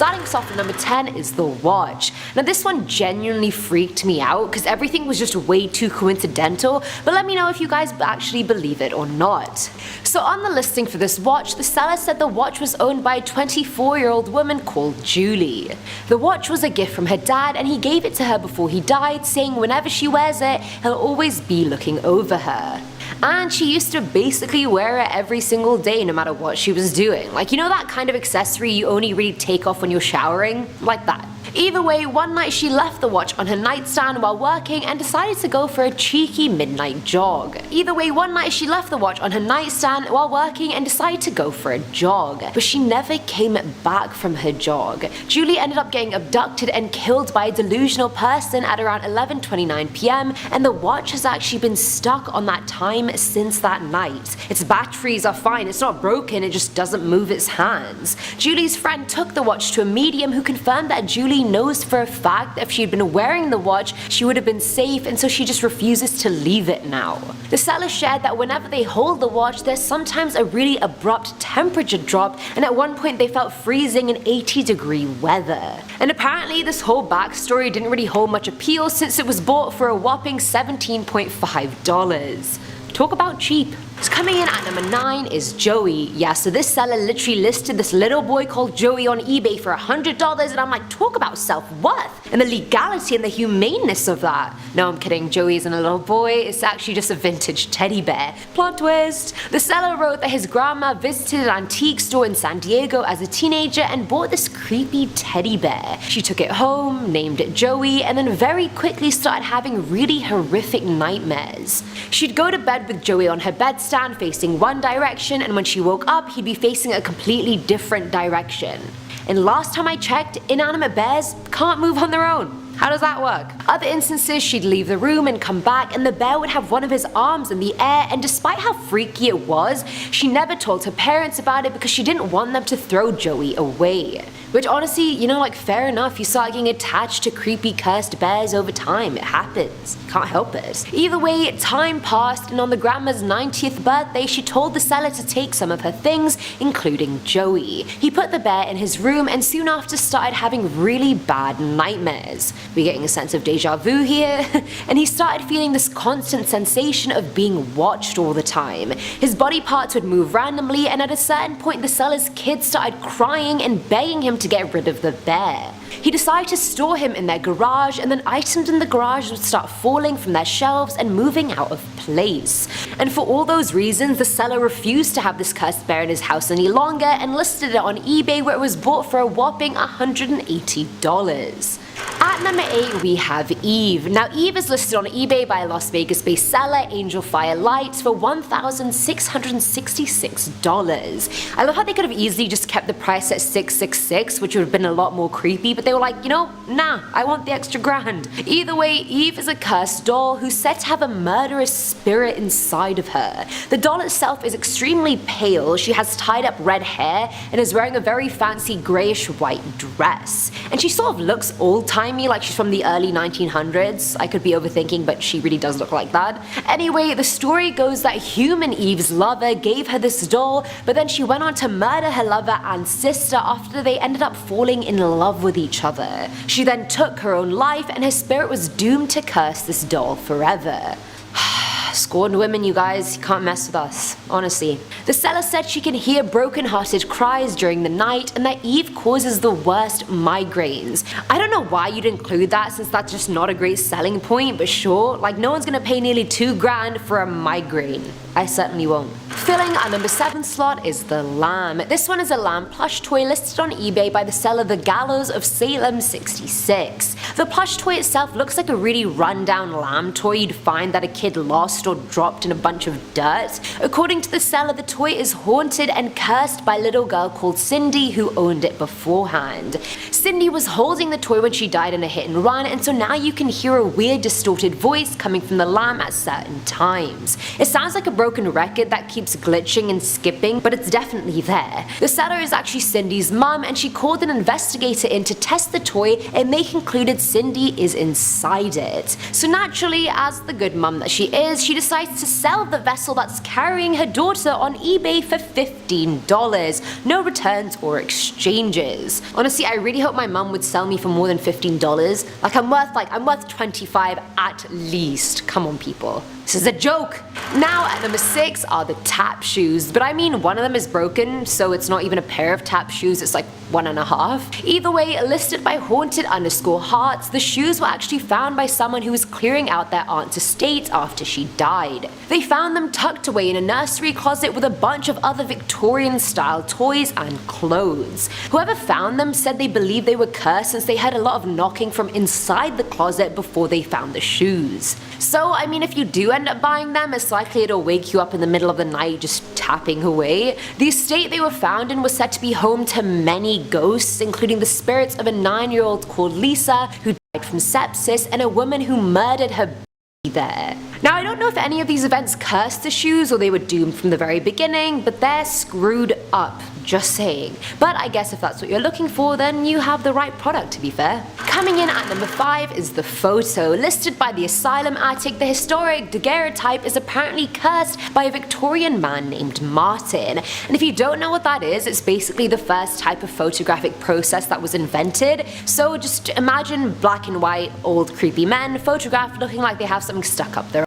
Starting us off at number 10 is the watch. Now this one genuinely freaked me out because everything was just way too coincidental, but let me know if you guys actually believe it or not. So on the listing for this watch, the seller said the watch was owned by a 24-year-old woman called Julie. The watch was a gift from her dad and he gave it to her before he died, saying whenever she wears it, he'll always be looking over her. And she used to basically wear it every single day no matter what she was doing. Like, you know that kind of accessory you only really take off when you're showering? Like that. Either way, one night she left the watch on her nightstand while working and decided to go for a cheeky midnight jog. But she never came back from her jog. Julie ended up getting abducted and killed by a delusional person at around 11:29 p.m. and the watch has actually been stuck on that time since that night. Its batteries are fine, it's not broken, it just doesn't move its hands. Julie's friend took the watch to a medium who confirmed that Julie knows for a fact that if she had been wearing the watch, she would have been safe, and so she just refuses to leave it now. The seller shared that whenever they hold the watch, there's sometimes a really abrupt temperature drop, and at one point they felt freezing in 80-degree weather. And apparently this whole backstory didn't really hold much appeal since it was bought for a whopping $17.5. Talk about cheap. So coming in at number 9 is Joey. Yeah, so this seller literally listed this little boy called Joey on eBay for $100, and I'm like, talk about self-worth and the legality and the humaneness of that. No, I'm kidding, Joey isn't a little boy, it's actually just a vintage teddy bear. Plot twist. The seller wrote that his grandma visited an antique store in San Diego as a teenager and bought this creepy teddy bear. She took it home, named it Joey, and then very quickly started having really horrific nightmares. She'd go to bed with Joey on her bedstand facing one direction, and when she woke up, he'd be facing a completely different direction. And last time I checked, inanimate bears can't move on their own. How does that work? Other instances, she'd leave the room and come back and the bear would have one of his arms in the air, and despite how freaky it was, she never told her parents about it because she didn't want them to throw Joey away. Which honestly, you know, like, fair enough, you start getting attached to creepy cursed bears over time, it happens, can't help it. Either way, time passed, and on the grandma's 90th birthday, she told the seller to take some of her things, including Joey. He put the bear in his room and soon after started having really bad nightmares. We're getting a sense of deja vu here, and he started feeling this constant sensation of being watched all the time. His body parts would move randomly, and at a certain point the seller's kids started crying and begging him to get rid of the bear. He decided to store him in their garage, and then items in the garage would start falling from their shelves and moving out of place. And for all those reasons, the seller refused to have this cursed bear in his house any longer and listed it on eBay, where it was bought for a whopping $180. At number 8 we have Eve. Now Eve is listed on eBay by a Las Vegas-based seller, Angel Fire Lights, for $1,666. I love how they could have easily just kept the price at $666, which would have been a lot more creepy, but they were like, you know, nah, I want the extra grand. Either way, Eve is a cursed doll who's said to have a murderous spirit inside of her. The doll itself is extremely pale, she has tied up red hair, and is wearing a very fancy greyish white dress. And she sort of looks old-timey, like she's from the early 1900s. I could be overthinking, but she really does look like that. Anyway, the story goes that human Eve's lover gave her this doll, but then she went on to murder her lover and sister after they ended up falling in love with each other. She then took her own life, and her spirit was doomed to curse this doll forever. Scorned women, you guys, you can't mess with us, honestly. The seller said she can hear broken-hearted cries during the night and that Eve causes the worst migraines. I don't know why you'd include that, since that's just not a great selling point, but sure, like, no one's gonna pay nearly $2,000 for a migraine. I certainly won't. Filling our number 7 slot is the lamb. This one is a lamb plush toy listed on eBay by the seller The Gallows of Salem 66. The plush toy itself looks like a really run-down lamb toy you'd find that a kid lost or dropped in a bunch of dirt. According to the seller, the toy is haunted and cursed by a little girl called Cindy who owned it beforehand. Cindy was holding the toy when she died in a hit and run, and so now you can hear a weird distorted voice coming from the lamp at certain times. It sounds like a broken record that keeps glitching and skipping, but it's definitely there. The seller is actually Cindy's mum, and she called an investigator in to test the toy, and they concluded Cindy is inside it. So naturally, as the good mum that she is, she decides to sell the vessel that's carrying her daughter on eBay for $15. No returns or exchanges. Honestly, I really hope my mum would sell me for more than $15. I'm worth 25 at least. Come on, people. This is a joke! Now at number 6 are the tap shoes, but I mean one of them is broken, so it's not even a pair of tap shoes, it's like 1.5. Either way, listed by haunted_hearts, the shoes were actually found by someone who was clearing out their aunt's estate after she died. They found them tucked away in a nursery closet with a bunch of other Victorian style toys and clothes. Whoever found them said they believed they were cursed since they heard a lot of knocking from inside the closet before they found the shoes. So I mean, if you do end up buying them, it's likely it'll wake you up in the middle of the night just tapping away. The estate they were found in was said to be home to many ghosts, including the spirits of a 9-year-old called Lisa who died from sepsis and a woman who murdered her baby there. Now I don't know if any of these events cursed the shoes or they were doomed from the very beginning, but they're screwed up, just saying. But I guess if that's what you're looking for, then you have the right product, to be fair. Coming in at number 5 is the photo. Listed by the asylum attic, the historic daguerreotype is apparently cursed by a Victorian man named Martin. And if you don't know what that is, it's basically the first type of photographic process that was invented. So just imagine black and white, old creepy men photographed looking like they have something stuck up their.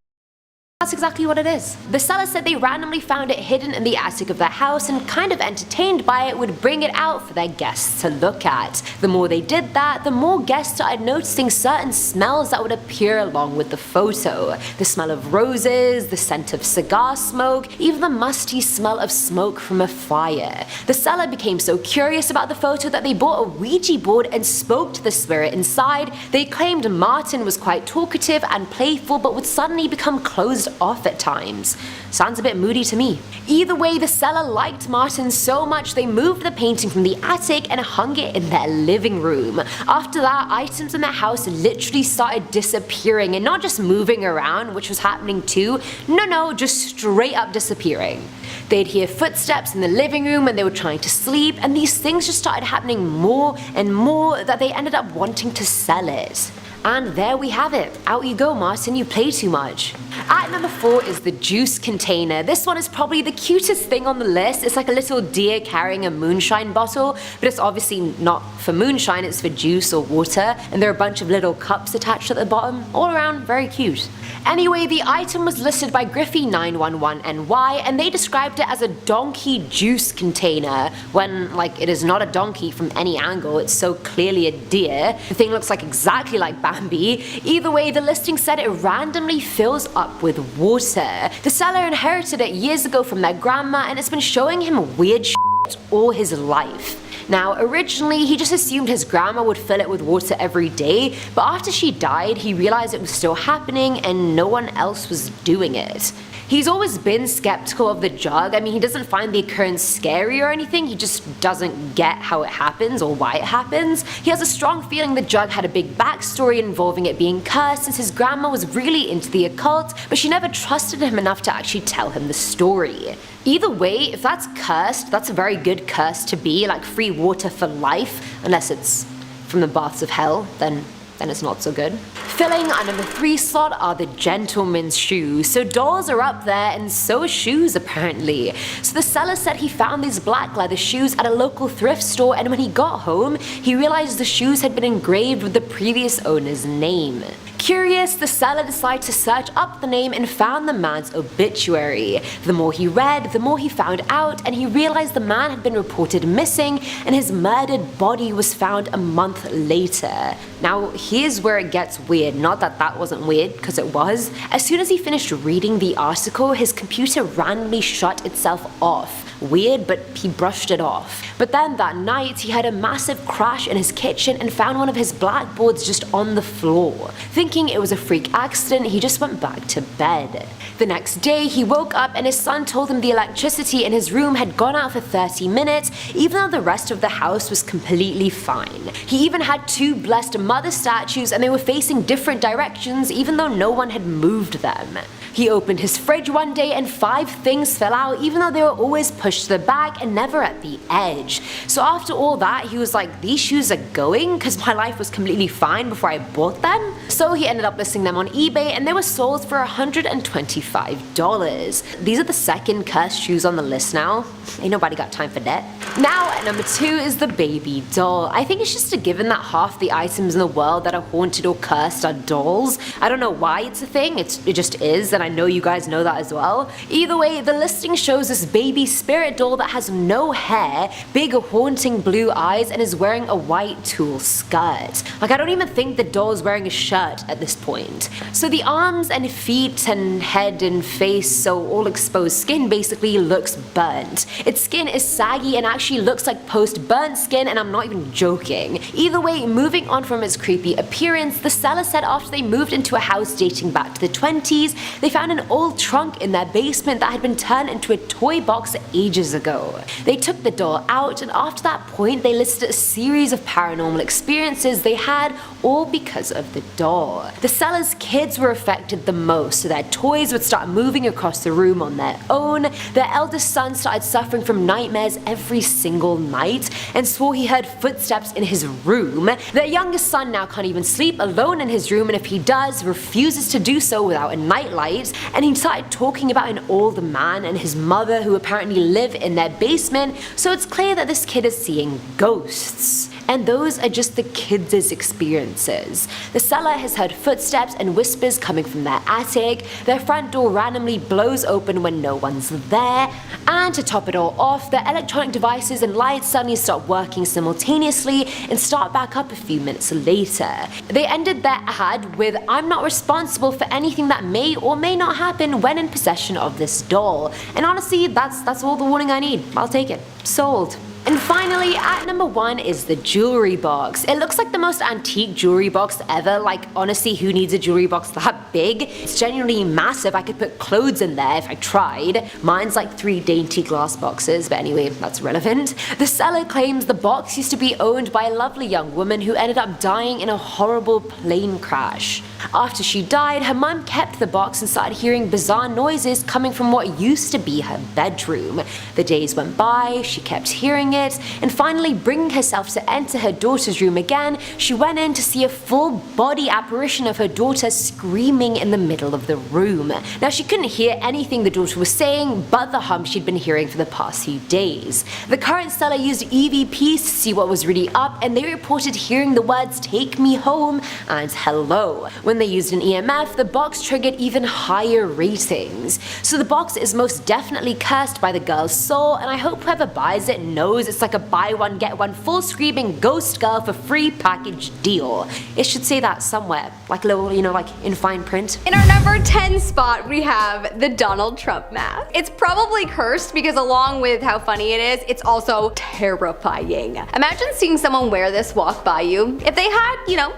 That's exactly what it is. The seller said they randomly found it hidden in the attic of their house and kind of entertained by it would bring it out for their guests to look at. The more they did that, the more guests started noticing certain smells that would appear along with the photo. The smell of roses, the scent of cigar smoke, even the musty smell of smoke from a fire. The seller became so curious about the photo that they bought a Ouija board and spoke to the spirit inside. They claimed Martin was quite talkative and playful but would suddenly become closed off at times. Sounds a bit moody to me. Either way, the seller liked Martin so much they moved the painting from the attic and hung it in their living room. After that, items in their house literally started disappearing and not just moving around, which was happening too. No, just straight up disappearing. They'd hear footsteps in the living room when they were trying to sleep, and these things just started happening more and more that they ended up wanting to sell it. And there we have it. Out you go, Martin, you play too much. At number 4 is the juice container. This one is probably the cutest thing on the list. It's like a little deer carrying a moonshine bottle, but it's obviously not for moonshine, it's for juice or water, and there are a bunch of little cups attached at the bottom. All around, very cute. Anyway, the item was listed by Griffey911NY, and they described it as a donkey juice container, when, like, it is not a donkey from any angle, it's so clearly a deer. The thing looks like exactly like Bambi. Either way, the listing said it randomly fills up with water. The seller inherited it years ago from their grandma, and it's been showing him weird shit all his life. Now, originally, he just assumed his grandma would fill it with water every day, but after she died, he realized it was still happening and no one else was doing it. He's always been skeptical of the jug. I mean, he doesn't find the occurrence scary or anything, he just doesn't get how it happens or why it happens. He has a strong feeling the jug had a big backstory involving it being cursed, since his grandma was really into the occult, but she never trusted him enough to actually tell him the story. Either way, if that's cursed, that's a very good curse to be, like free water for life, unless it's from the baths of hell, then it's not so good. Filling our number 3 slot are the gentleman's shoes. So dolls are up there and so are shoes apparently. So the seller said he found these black leather shoes at a local thrift store, and when he got home, he realized the shoes had been engraved with the previous owner's name. Curious, the seller decided to search up the name and found the man's obituary. The more he read, the more he found out, and he realized the man had been reported missing and his murdered body was found a month later. Now, here's where it gets weird. Not that that wasn't weird, because it was. As soon as he finished reading the article, his computer randomly shut itself off. Weird, but he brushed it off. But then that night, he had a massive crash in his kitchen and found one of his blackboards just on the floor. Thinking it was a freak accident, he just went back to bed. The next day, he woke up and his son told him the electricity in his room had gone out for 30 minutes, even though the rest of the house was completely fine. He even had 2 Blessed Mother statues and they were facing different directions even though no one had moved them. He opened his fridge one day and 5 things fell out even though they were always pushed to the back and never at the edge. So after all that, he was like, these shoes are going because my life was completely fine before I bought them. So he ended up listing them on eBay and they were sold for $125. These are the second cursed shoes on the list now. Ain't nobody got time for that. Now at number 2 is the baby doll. I think it's just a given that half the items in the world that are haunted or cursed are dolls. I don't know why it's a thing, it just is, and I know you guys know that as well. Either way, the listing shows this baby spirit doll that has no hair, big haunting blue eyes, and is wearing a white tulle skirt. Like, I don't even think the doll is wearing a shirt at this point. So the arms and feet and head and face, so all exposed skin, basically looks burnt. Its skin is saggy and actually looks like post-burnt skin, and I'm not even joking. Either way, moving on from its creepy appearance, the seller said after they moved into a house dating back to the 20s, they found an old trunk in their basement that had been turned into a toy box ages ago. They took the doll out, and after that point they listed a series of paranormal experiences they had, all because of the doll. The seller's kids were affected the most, so their toys would start moving across the room on their own. Their eldest son started suffering from nightmares every single night and swore he heard footsteps in his room. Their youngest son now can't even sleep alone in his room, and if he does, refuses to do so without a nightlight. And he started talking about an old man and his mother who apparently live in their basement, so it's clear that this kid is seeing ghosts. And those are just the kids' experiences. The seller has heard footsteps and whispers coming from their attic, their front door randomly blows open when no one's there, and to top it all off, their electronic devices and lights suddenly stop working simultaneously and start back up a few minutes later. They ended their ad with, "I'm not responsible for anything that may or may not happen when in possession of this doll." And honestly, that's all the warning I need. I'll take it. Sold. And finally, at number 1 is the jewelry box. It looks like the most antique jewelry box ever. Like, honestly, who needs a jewelry box that big? It's genuinely massive. I could put clothes in there if I tried. Mine's like 3 dainty glass boxes, but anyway, that's relevant. The seller claims the box used to be owned by a lovely young woman who ended up dying in a horrible plane crash. After she died, her mum kept the box and started hearing bizarre noises coming from what used to be her bedroom. The days went by, she kept hearing it, and finally bringing herself to enter her daughter's room again, she went in to see a full body apparition of her daughter screaming in the middle of the room. Now, she couldn't hear anything the daughter was saying but the hum she'd been hearing for the past few days. The current seller used EVPs to see what was really up, and they reported hearing the words "take me home" and "hello." When they used an EMF, the box triggered even higher ratings. So the box is most definitely cursed by the girl's soul, and I hope whoever buys it knows it's like a buy one get one full screaming ghost girl for free package deal. It should say that somewhere, like a little, like in fine print. In our number 10 spot, we have the Donald Trump mask. It's probably cursed because along with how funny it is, it's also terrifying. Imagine seeing someone wear this walk by you. If they had,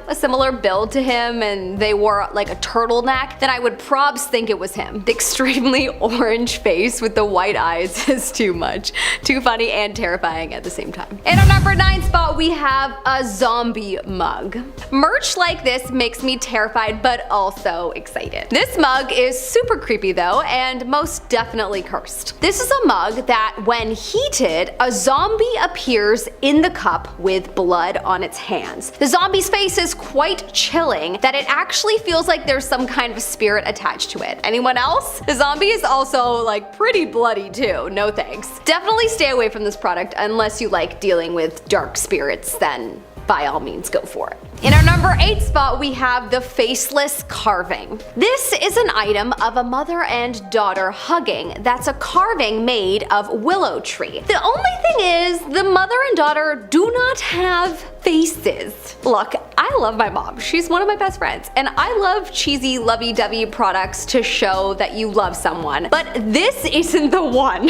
a similar build to him and they wore like a turtleneck, then I would probs think it was him. The extremely orange face with the white eyes is too much. Too funny and terrifying at the same time. In our number 9 spot, we have a zombie mug. Merch like this makes me terrified but also excited. This mug is super creepy though, and most definitely cursed. This is a mug that when heated, a zombie appears in the cup with blood on its hands. The zombie's face is quite chilling that it actually feels like there's some kind of spirit attached to it. Anyone else? The zombie is also like pretty bloody too, no thanks. Definitely stay away from this product unless you like dealing with dark spirits, then by all means go for it. In our number 8 spot, we have the faceless carving. This is an item of a mother and daughter hugging that's a carving made of willow tree. The only thing is, the mother and daughter do not have faces. Look, I I love my mom. She's one of my best friends. And I love cheesy, lovey-dovey products to show that you love someone. But this isn't the one.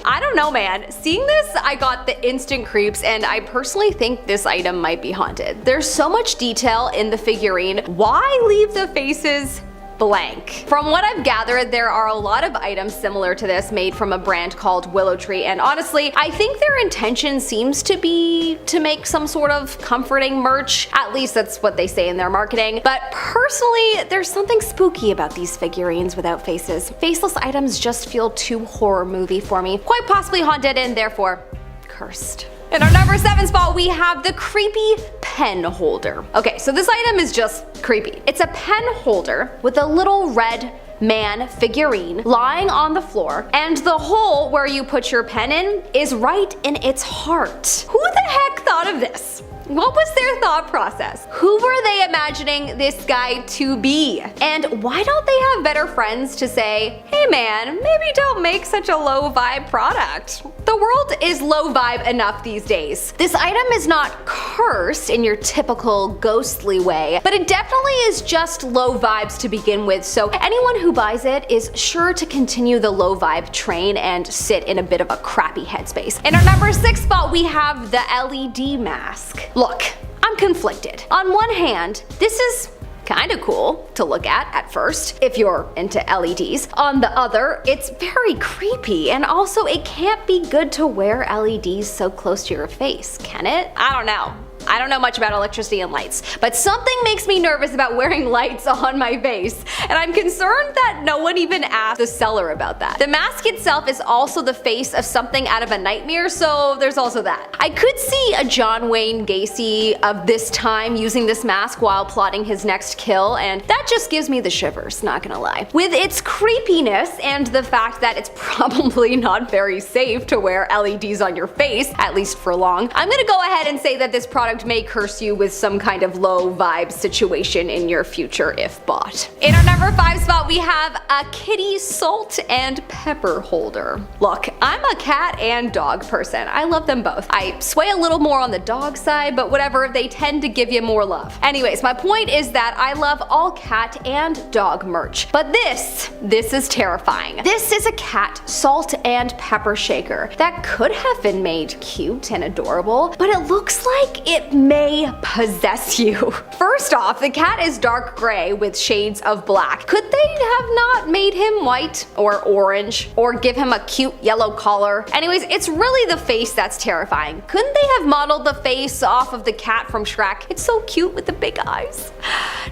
I don't know, man. Seeing this, I got the instant creeps, and I personally think this item might be haunted. There's so much detail in the figurine. Why leave the faces blank? From what I've gathered, there are a lot of items similar to this made from a brand called Willow Tree, and honestly, I think their intention seems to be to make some sort of comforting merch. At least that's what they say in their marketing. But personally, there's something spooky about these figurines without faces. Faceless items just feel too horror movie for me. Quite possibly haunted and therefore cursed. In our number 7 spot, we have the creepy pen holder. Okay, so this item is just creepy. It's a pen holder with a little red man figurine lying on the floor, and the hole where you put your pen in is right in its heart. Who the heck thought of this? What was their thought process? Who were they imagining this guy to be? And why don't they have better friends to say, hey man, maybe don't make such a low vibe product? The world is low vibe enough these days. This item is not cursed in your typical ghostly way, but it definitely is just low vibes to begin with, so anyone who buys it is sure to continue the low vibe train and sit in a bit of a crappy headspace. In our number 6 spot, we have the LED mask. Look, I'm conflicted. On one hand, this is kinda cool to look at first, if you're into LEDs. On the other, it's very creepy, and also it can't be good to wear LEDs so close to your face, can it? I don't know. I don't know much about electricity and lights, but something makes me nervous about wearing lights on my face, and I'm concerned that no one even asked the seller about that. The mask itself is also the face of something out of a nightmare, so there's also that. I could see a John Wayne Gacy of this time using this mask while plotting his next kill, and that just gives me the shivers, not gonna lie. With its creepiness and the fact that it's probably not very safe to wear LEDs on your face, at least for long, I'm gonna go ahead and say that this product may curse you with some kind of low vibe situation in your future if bought. In our number 5 spot, we have a kitty salt and pepper holder. Look, I'm a cat and dog person. I love them both. I sway a little more on the dog side, but whatever, they tend to give you more love. Anyways, my point is that I love all cat and dog merch, but this is terrifying. This is a cat salt and pepper shaker that could have been made cute and adorable, but it looks like it may possess you. First off, the cat is dark gray with shades of black. Could they have not made him white or orange or give him a cute yellow collar? Anyways, it's really the face that's terrifying. Couldn't they have modeled the face off of the cat from Shrek? It's so cute with the big eyes.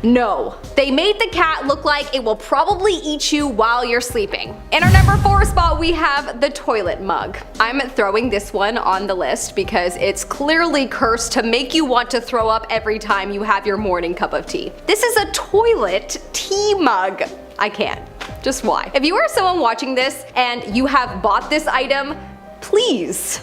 No, they made the cat look like it will probably eat you while you're sleeping. In our number 4 spot, we have the toilet mug. I'm throwing this one on the list because it's clearly cursed to make you want to throw up every time you have your morning cup of tea. This is a toilet tea mug. I can't. Just why? If you are someone watching this and you have bought this item, please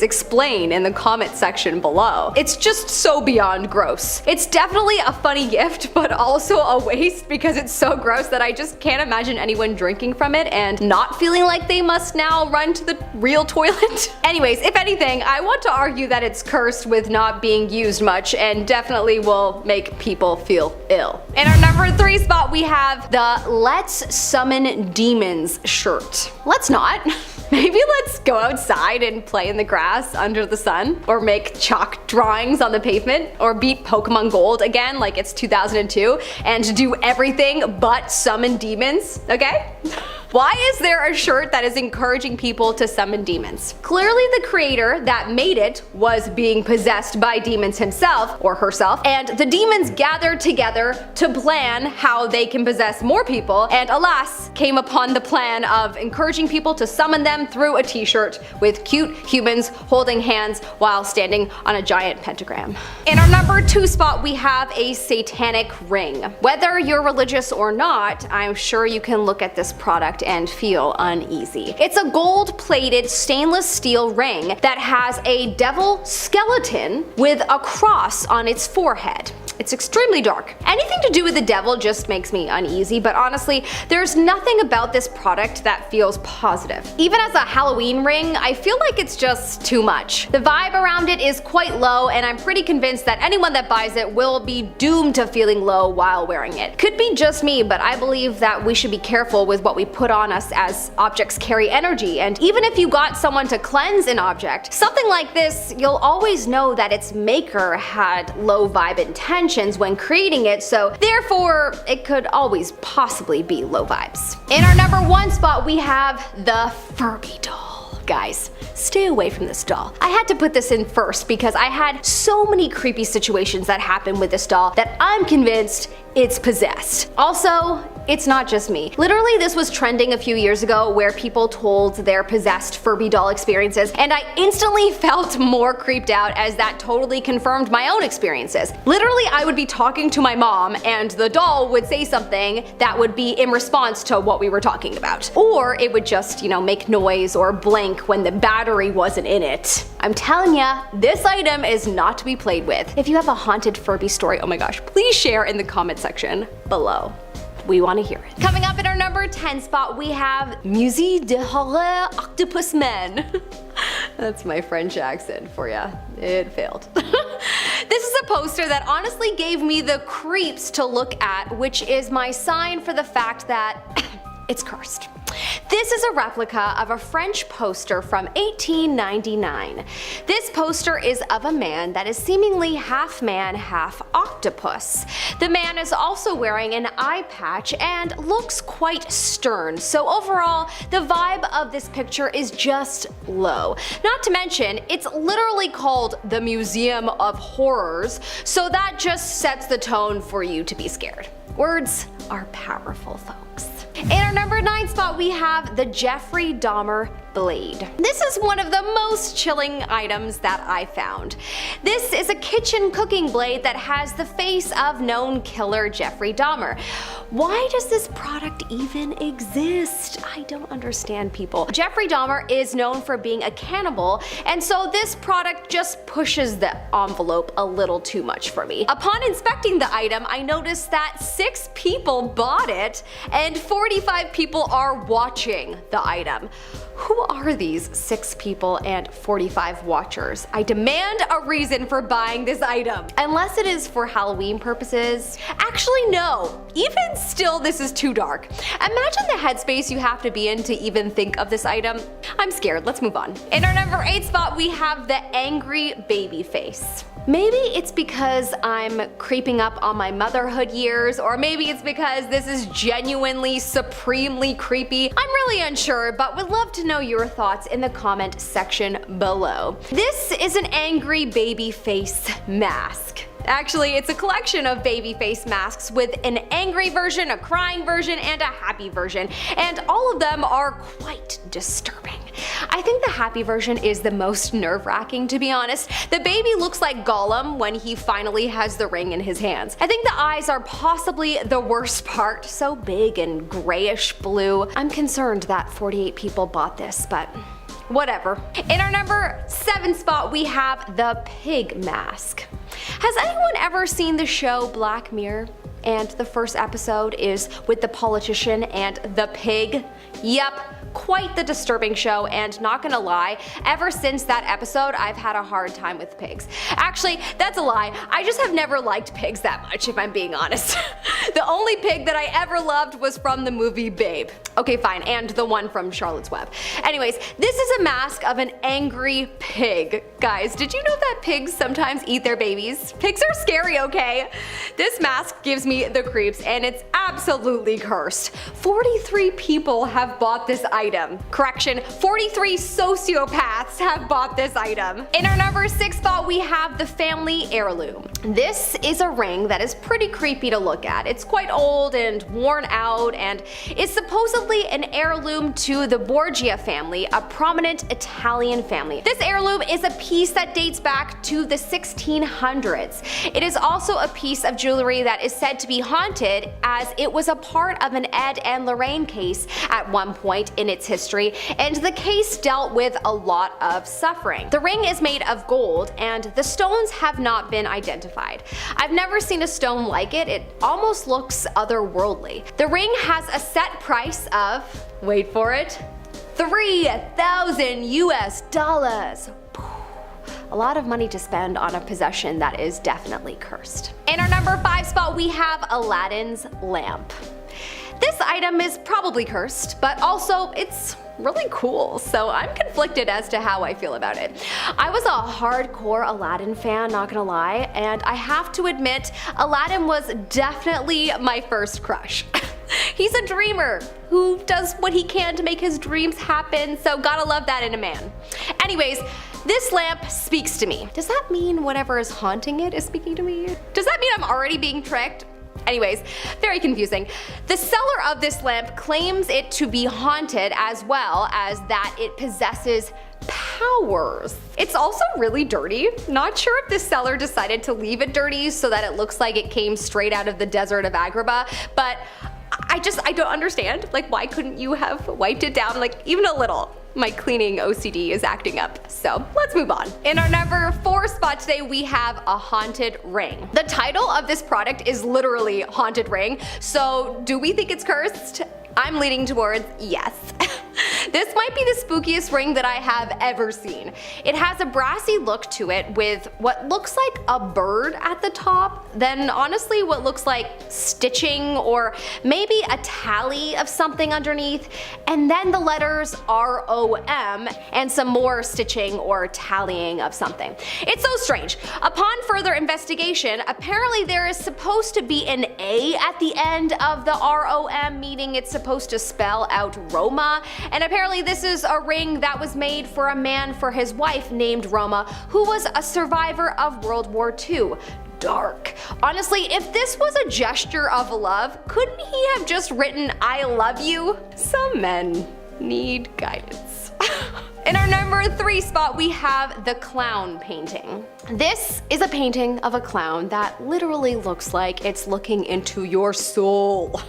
explain in the comment section below. It's just so beyond gross. It's definitely a funny gift, but also a waste because it's so gross that I just can't imagine anyone drinking from it and not feeling like they must now run to the real toilet. Anyways, if anything, I want to argue that it's cursed with not being used much and definitely will make people feel ill. In our number 3 spot, we have the Let's Summon Demons shirt. Let's not. Maybe let's go outside and play in the grass under the sun, or make chalk drawings on the pavement, or beat Pokemon Gold again like it's 2002, and do everything but summon demons, okay? Why is there a shirt that is encouraging people to summon demons? Clearly the creator that made it was being possessed by demons himself or herself, and the demons gathered together to plan how they can possess more people, and alas, came upon the plan of encouraging people to summon them through a t-shirt with cute humans holding hands while standing on a giant pentagram. In our number 2 spot, we have a satanic ring. Whether you're religious or not, I'm sure you can look at this product and feel uneasy. It's a gold-plated stainless steel ring that has a devil skeleton with a cross on its forehead. It's extremely dark. Anything to do with the devil just makes me uneasy, but honestly, there's nothing about this product that feels positive. Even as a Halloween ring, I feel like it's just too much. The vibe around it is quite low, and I'm pretty convinced that anyone that buys it will be doomed to feeling low while wearing it. Could be just me, but I believe that we should be careful with what we put on us, as objects carry energy, and even if you got someone to cleanse an object, something like this, you'll always know that its maker had low vibe intentions when creating it, so therefore it could always possibly be low vibes. In our number 1 spot, we have the Furby doll. Guys, stay away from this doll. I had to put this in first because I had so many creepy situations that happened with this doll that I'm convinced it's possessed. Also, it's not just me. Literally, this was trending a few years ago where people told their possessed Furby doll experiences, and I instantly felt more creeped out as that totally confirmed my own experiences. Literally, I would be talking to my mom and the doll would say something that would be in response to what we were talking about. Or it would just, make noise or blink when the battery wasn't in it. I'm telling ya, this item is not to be played with. If you have a haunted Furby story, oh my gosh, please share in the comment section below. We want to hear it. Coming up in our number 10 spot, we have Musée de Horreur Octopus Man. That's my French accent for ya. It failed. This is a poster that honestly gave me the creeps to look at, which is my sign for the fact that it's cursed. This is a replica of a French poster from 1899. This poster is of a man that is seemingly half man, half octopus. The man is also wearing an eye patch and looks quite stern, so overall, the vibe of this picture is just low. Not to mention, it's literally called the Museum of Horrors, so that just sets the tone for you to be scared. Words are powerful, folks. In our number 9 spot, we have the Jeffrey Dahmer blade. This is one of the most chilling items that I found. This is a kitchen cooking blade that has the face of known killer Jeffrey Dahmer. Why does this product even exist? I don't understand, people. Jeffrey Dahmer is known for being a cannibal, and so this product just pushes the envelope a little too much for me. Upon inspecting the item, I noticed that 6 people bought it and 45 people are watching the item. Who are these 6 people and 45 watchers? I demand a reason for buying this item. Unless it is for Halloween purposes. Actually, no. Even still, this is too dark. Imagine the headspace you have to be in to even think of this item. I'm scared. Let's move on. In our number 8 spot, we have the angry baby face. Maybe it's because I'm creeping up on my motherhood years, or maybe it's because this is genuinely supremely creepy. I'm really unsure, but would love to know your thoughts in the comment section below. This is an angry baby face mask. Actually, it's a collection of baby face masks with an angry version, a crying version, and a happy version, and all of them are quite disturbing. I think the happy version is the most nerve-wracking, to be honest. The baby looks like Gollum when he finally has the ring in his hands. I think the eyes are possibly the worst part, so big and grayish blue. I'm concerned that 48 people bought this, but whatever. In our number 7 spot, we have the pig mask. Has anyone ever seen the show Black Mirror? And the first episode is with the politician and the pig? Yep. Quite the disturbing show, and not gonna lie, ever since that episode I've had a hard time with pigs. Actually, that's a lie. I just have never liked pigs that much, if I'm being honest. The only pig that I ever loved was from the movie Babe. Okay, fine, and the one from Charlotte's Web. Anyways, this is a mask of an angry pig. Guys, did you know that pigs sometimes eat their babies? Pigs are scary, okay? This mask gives me the creeps, and it's absolutely cursed. 43 people have bought this item. Correction, 43 sociopaths have bought this item. In our number 6 spot, we have the family heirloom. This is a ring that is pretty creepy to look at. It's quite old and worn out, and is supposedly supposedly an heirloom to the Borgia family, a prominent Italian family. This heirloom is a piece that dates back to the 1600s. It is also a piece of jewelry that is said to be haunted, as it was a part of an Ed and Lorraine case at one point in its history, and the case dealt with a lot of suffering. The ring is made of gold, and the stones have not been identified. I've never seen a stone like it. It almost looks otherworldly. The ring has a set price of, wait for it, $3,000 US. A lot of money to spend on a possession that is definitely cursed. In our number 5 spot, we have Aladdin's lamp. This item is probably cursed, but also it's really cool, so I'm conflicted as to how I feel about it. I was a hardcore Aladdin fan, not gonna lie, and I have to admit, Aladdin was definitely my first crush. He's a dreamer who does what he can to make his dreams happen, so gotta love that in a man. Anyways, this lamp speaks to me. Does that mean whatever is haunting it is speaking to me? Does that mean I'm already being tricked? Anyways, very confusing. The seller of this lamp claims it to be haunted, as well as that it possesses powers. It's also really dirty. Not sure if this seller decided to leave it dirty so that it looks like it came straight out of the desert of Agrabah, but I don't understand. Like, why couldn't you have wiped it down like even a little? My cleaning OCD is acting up, so let's move on. In our number 4 spot today, we have a haunted ring. The title of this product is literally Haunted Ring, so do we think it's cursed? I'm leaning towards yes. This might be the spookiest ring that I have ever seen. It has a brassy look to it with what looks like a bird at the top, then honestly what looks like stitching or maybe a tally of something underneath, and then the letters ROM and some more stitching or tallying of something. It's so strange. Upon further investigation, apparently there is supposed to be an A at the end of the ROM, meaning it's supposed to spell out Roma, and apparently this is a ring that was made for a man for his wife named Roma, who was a survivor of World War II. Dark. Honestly, if this was a gesture of love, couldn't he have just written I love you? Some men need guidance. In our number 3 spot, we have the clown painting. This is a painting of a clown that literally looks like it's looking into your soul.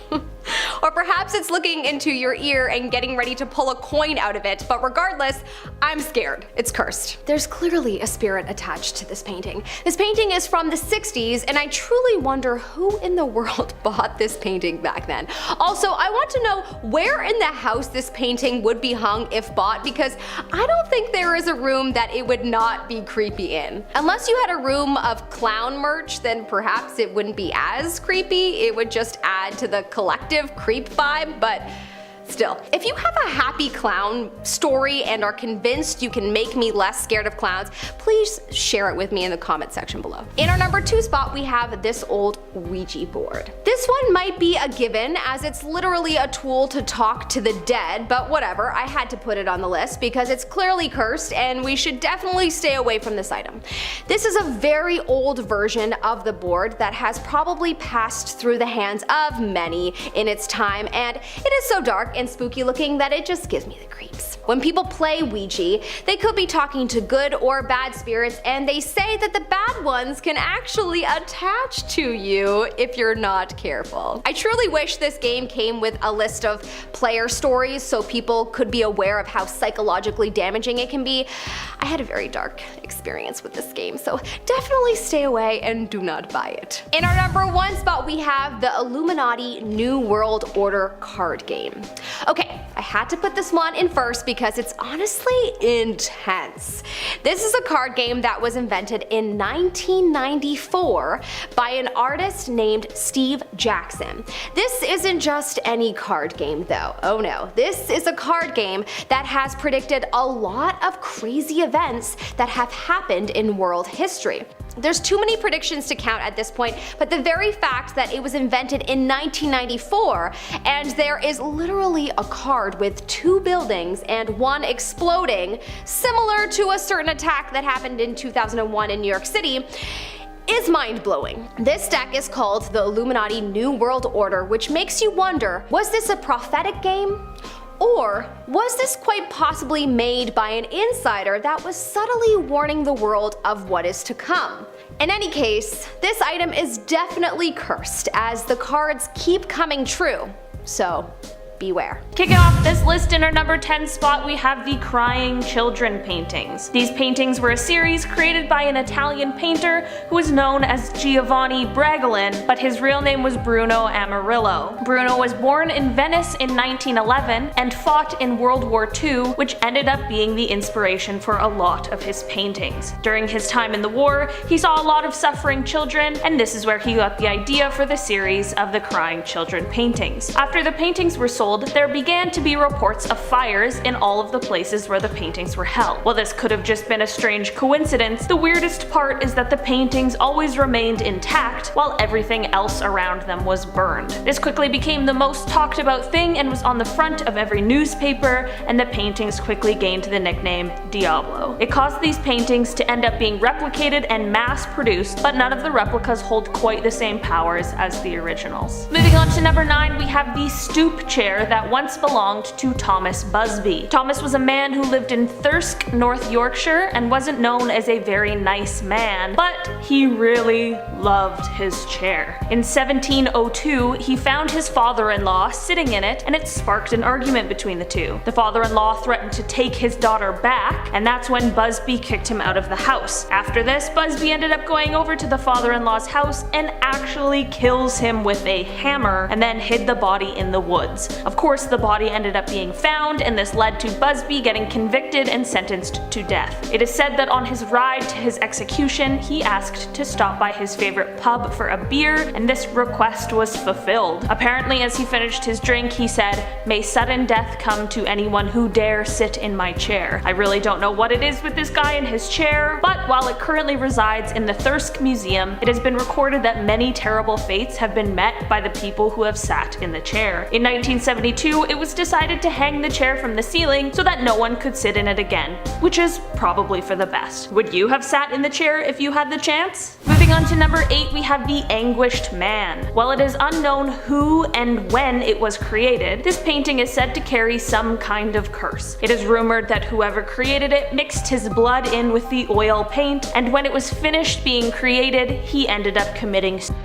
Or perhaps it's looking into your ear and getting ready to pull a coin out of it, but regardless, I'm scared. It's cursed. There's clearly a spirit attached to this painting. This painting is from the 60s, and I truly wonder who in the world bought this painting back then. Also, I want to know where in the house this painting would be hung if bought, because I don't think there is a room that it would not be creepy in. Unless you had a room of clown merch, then perhaps it wouldn't be as creepy. It would just add to the collective creep vibe, but still, if you have a happy clown story and are convinced you can make me less scared of clowns, please share it with me in the comment section below. In our number 2 spot, we have this old Ouija board. This one might be a given, as it's literally a tool to talk to the dead, but whatever, I had to put it on the list because it's clearly cursed and we should definitely stay away from this item. This is a very old version of the board that has probably passed through the hands of many in its time, and it is so dark and spooky looking that it just gives me the creeps. When people play Ouija, they could be talking to good or bad spirits, and they say that the bad ones can actually attach to you if you're not careful. I truly wish this game came with a list of player stories so people could be aware of how psychologically damaging it can be. I had a very dark experience with this game, so definitely stay away and do not buy it. In our number 1 spot, we have the Illuminati New World Order card game. Okay, I had to put this one in first because it's honestly intense. This is a card game that was invented in 1994 by an artist named Steve Jackson. This isn't just any card game though. Oh no, this is a card game that has predicted a lot of crazy events that have happened in world history. There's too many predictions to count at this point, but the very fact that it was invented in 1994 and there is literally a card with 2 buildings and one exploding, similar to a certain attack that happened in 2001 in New York City, is mind-blowing. This deck is called the Illuminati New World Order, which makes you wonder, was this a prophetic game? Or was this quite possibly made by an insider that was subtly warning the world of what is to come? In any case, this item is definitely cursed, as the cards keep coming true, so beware. Kicking off this list in our number 10 spot, we have the Crying Children paintings. These paintings were a series created by an Italian painter who was known as Giovanni Bragolin, but his real name was Bruno Amarillo. Bruno was born in Venice in 1911 and fought in World War II, which ended up being the inspiration for a lot of his paintings. During his time in the war, he saw a lot of suffering children, and this is where he got the idea for the series of the Crying Children paintings. After the paintings were sold, there began to be reports of fires in all of the places where the paintings were held. While this could have just been a strange coincidence, the weirdest part is that the paintings always remained intact while everything else around them was burned. This quickly became the most talked about thing and was on the front of every newspaper, and the paintings quickly gained the nickname Diablo. It caused these paintings to end up being replicated and mass produced, but none of the replicas hold quite the same powers as the originals. Moving on to number 9, we have the Stoop Chair that once belonged to Thomas Busby. Thomas was a man who lived in Thirsk, North Yorkshire, and wasn't known as a very nice man, but he really loved his chair. In 1702, he found his father-in-law sitting in it, and it sparked an argument between the two. The father-in-law threatened to take his daughter back, and that's when Busby kicked him out of the house. After this, Busby ended up going over to the father-in-law's house and actually kills him with a hammer, and then hid the body in the woods. Of course, the body ended up being found, and this led to Busby getting convicted and sentenced to death. It is said that on his ride to his execution, he asked to stop by his favorite pub for a beer, and this request was fulfilled. Apparently, as he finished his drink, he said, "May sudden death come to anyone who dare sit in my chair." I really don't know what it is with this guy and his chair, but while it currently resides in the Thirsk Museum, it has been recorded that many terrible fates have been met by the people who have sat in the chair. In 1972, it was decided to hang the chair from the ceiling so that no one could sit in it again, which is probably for the best. Would you have sat in the chair if you had the chance? Moving on to number 8, we have the Anguished Man. While it is unknown who and when it was created, this painting is said to carry some kind of curse. It is rumored that whoever created it mixed his blood in with the oil paint, and when it was finished being created, he ended up committing suicide.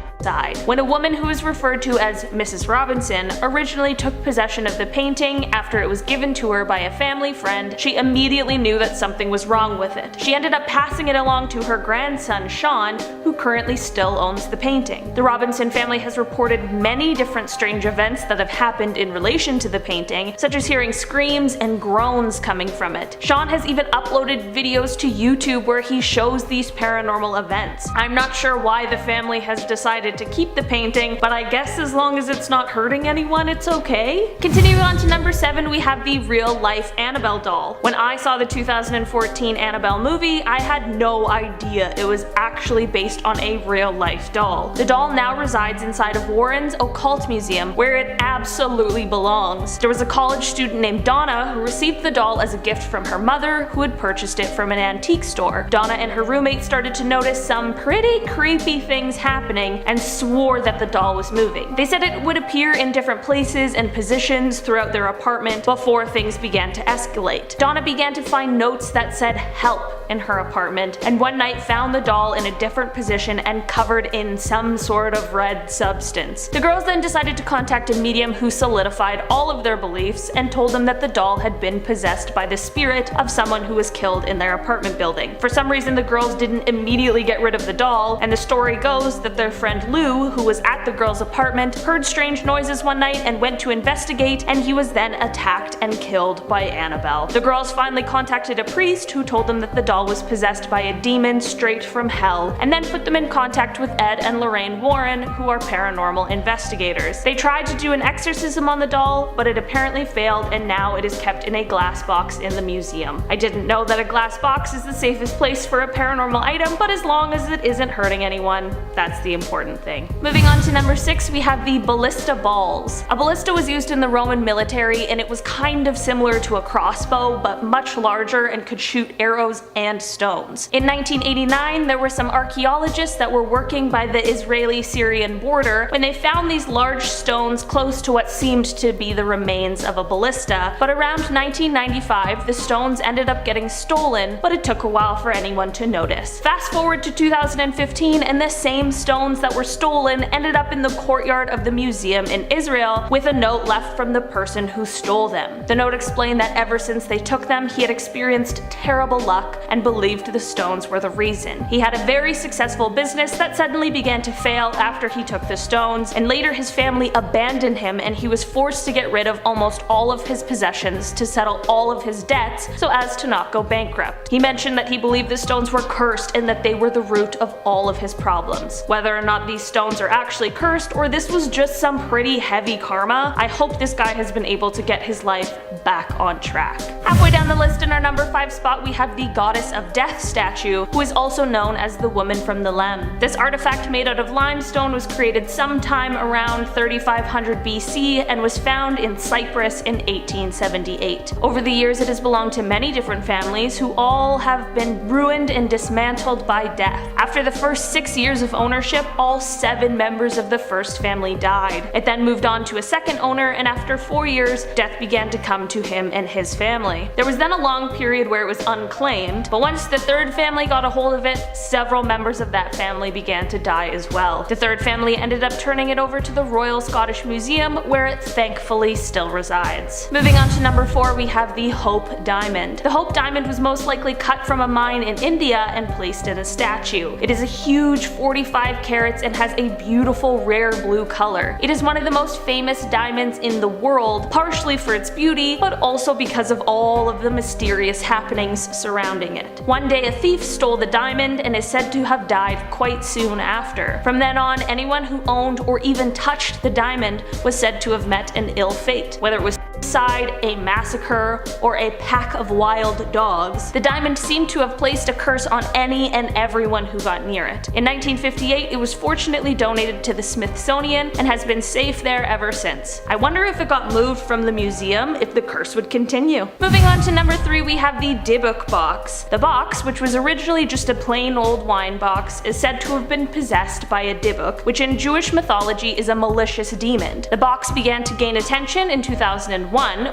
When a woman who is referred to as Mrs. Robinson originally took possession of the painting after it was given to her by a family friend, she immediately knew that something was wrong with it. She ended up passing it along to her grandson Sean, who currently still owns the painting. The Robinson family has reported many different strange events that have happened in relation to the painting, such as hearing screams and groans coming from it. Sean has even uploaded videos to YouTube where he shows these paranormal events. I'm not sure why the family has decided to keep the painting, but I guess as long as it's not hurting anyone, it's okay. Continuing on to number 7, we have the real-life Annabelle doll. When I saw the 2014 Annabelle movie, I had no idea it was actually based on a real-life doll. The doll now resides inside of Warren's Occult Museum, where it absolutely belongs. There was a college student named Donna who received the doll as a gift from her mother, who had purchased it from an antique store. Donna and her roommate started to notice some pretty creepy things happening and swore that the doll was moving. They said it would appear in different places and positions throughout their apartment before things began to escalate. Donna began to find notes that said "help" in her apartment, and one night found the doll in a different position and covered in some sort of red substance. The girls then decided to contact a medium who solidified all of their beliefs and told them that the doll had been possessed by the spirit of someone who was killed in their apartment building. For some reason, the girls didn't immediately get rid of the doll, and the story goes that their friend Lou, who was at the girl's apartment, heard strange noises one night and went to investigate, and he was then attacked and killed by Annabelle. The girls finally contacted a priest who told them that the doll was possessed by a demon straight from hell, and then put them in contact with Ed and Lorraine Warren, who are paranormal investigators. They tried to do an exorcism on the doll, but it apparently failed, and now it is kept in a glass box in the museum. I didn't know that a glass box is the safest place for a paranormal item, but as long as it isn't hurting anyone, that's the important thing. Moving on to number 6, we have the ballista balls. A ballista was used in the Roman military, and it was kind of similar to a crossbow, but much larger and could shoot arrows and sand stones. In 1989, there were some archaeologists that were working by the Israeli-Syrian border when they found these large stones close to what seemed to be the remains of a ballista, but around 1995 the stones ended up getting stolen, but it took a while for anyone to notice. Fast forward to 2015 and the same stones that were stolen ended up in the courtyard of the museum in Israel with a note left from the person who stole them. The note explained that ever since they took them, he had experienced terrible luck and believed the stones were the reason. He had a very successful business that suddenly began to fail after he took the stones, and later his family abandoned him and he was forced to get rid of almost all of his possessions to settle all of his debts so as to not go bankrupt. He mentioned that he believed the stones were cursed and that they were the root of all of his problems. Whether or not these stones are actually cursed or this was just some pretty heavy karma, I hope this guy has been able to get his life back on track. Halfway down the list in our number 5 spot we have the Goddess of Death statue, who is also known as the Woman from the Lem. This artifact made out of limestone was created sometime around 3500 BC and was found in Cyprus in 1878. Over the years it has belonged to many different families who all have been ruined and dismantled by death. After the first 6 years of ownership, all 7 members of the first family died. It then moved on to a second owner, and after 4 years, death began to come to him and his family. There was then a long period where it was unclaimed, but once the third family got a hold of it, several members of that family began to die as well. The third family ended up turning it over to the Royal Scottish Museum, where it thankfully still resides. Moving on to number 4, we have the Hope Diamond. The Hope Diamond was most likely cut from a mine in India and placed in a statue. It is a huge 45 carats and has a beautiful rare blue color. It is one of the most famous diamonds in the world, partially for its beauty, but also because of all of the mysterious happenings surrounding it. One day a thief stole the diamond and is said to have died quite soon after. From then on, anyone who owned or even touched the diamond was said to have met an ill fate. Whether it was suicide, a massacre, or a pack of wild dogs, the diamond seemed to have placed a curse on any and everyone who got near it. In 1958, it was fortunately donated to the Smithsonian and has been safe there ever since. I wonder if it got moved from the museum, if the curse would continue. Moving on to number 3, we have the Dybbuk box. The box, which was originally just a plain old wine box, is said to have been possessed by a Dybbuk, which in Jewish mythology is a malicious demon. The box began to gain attention in 2001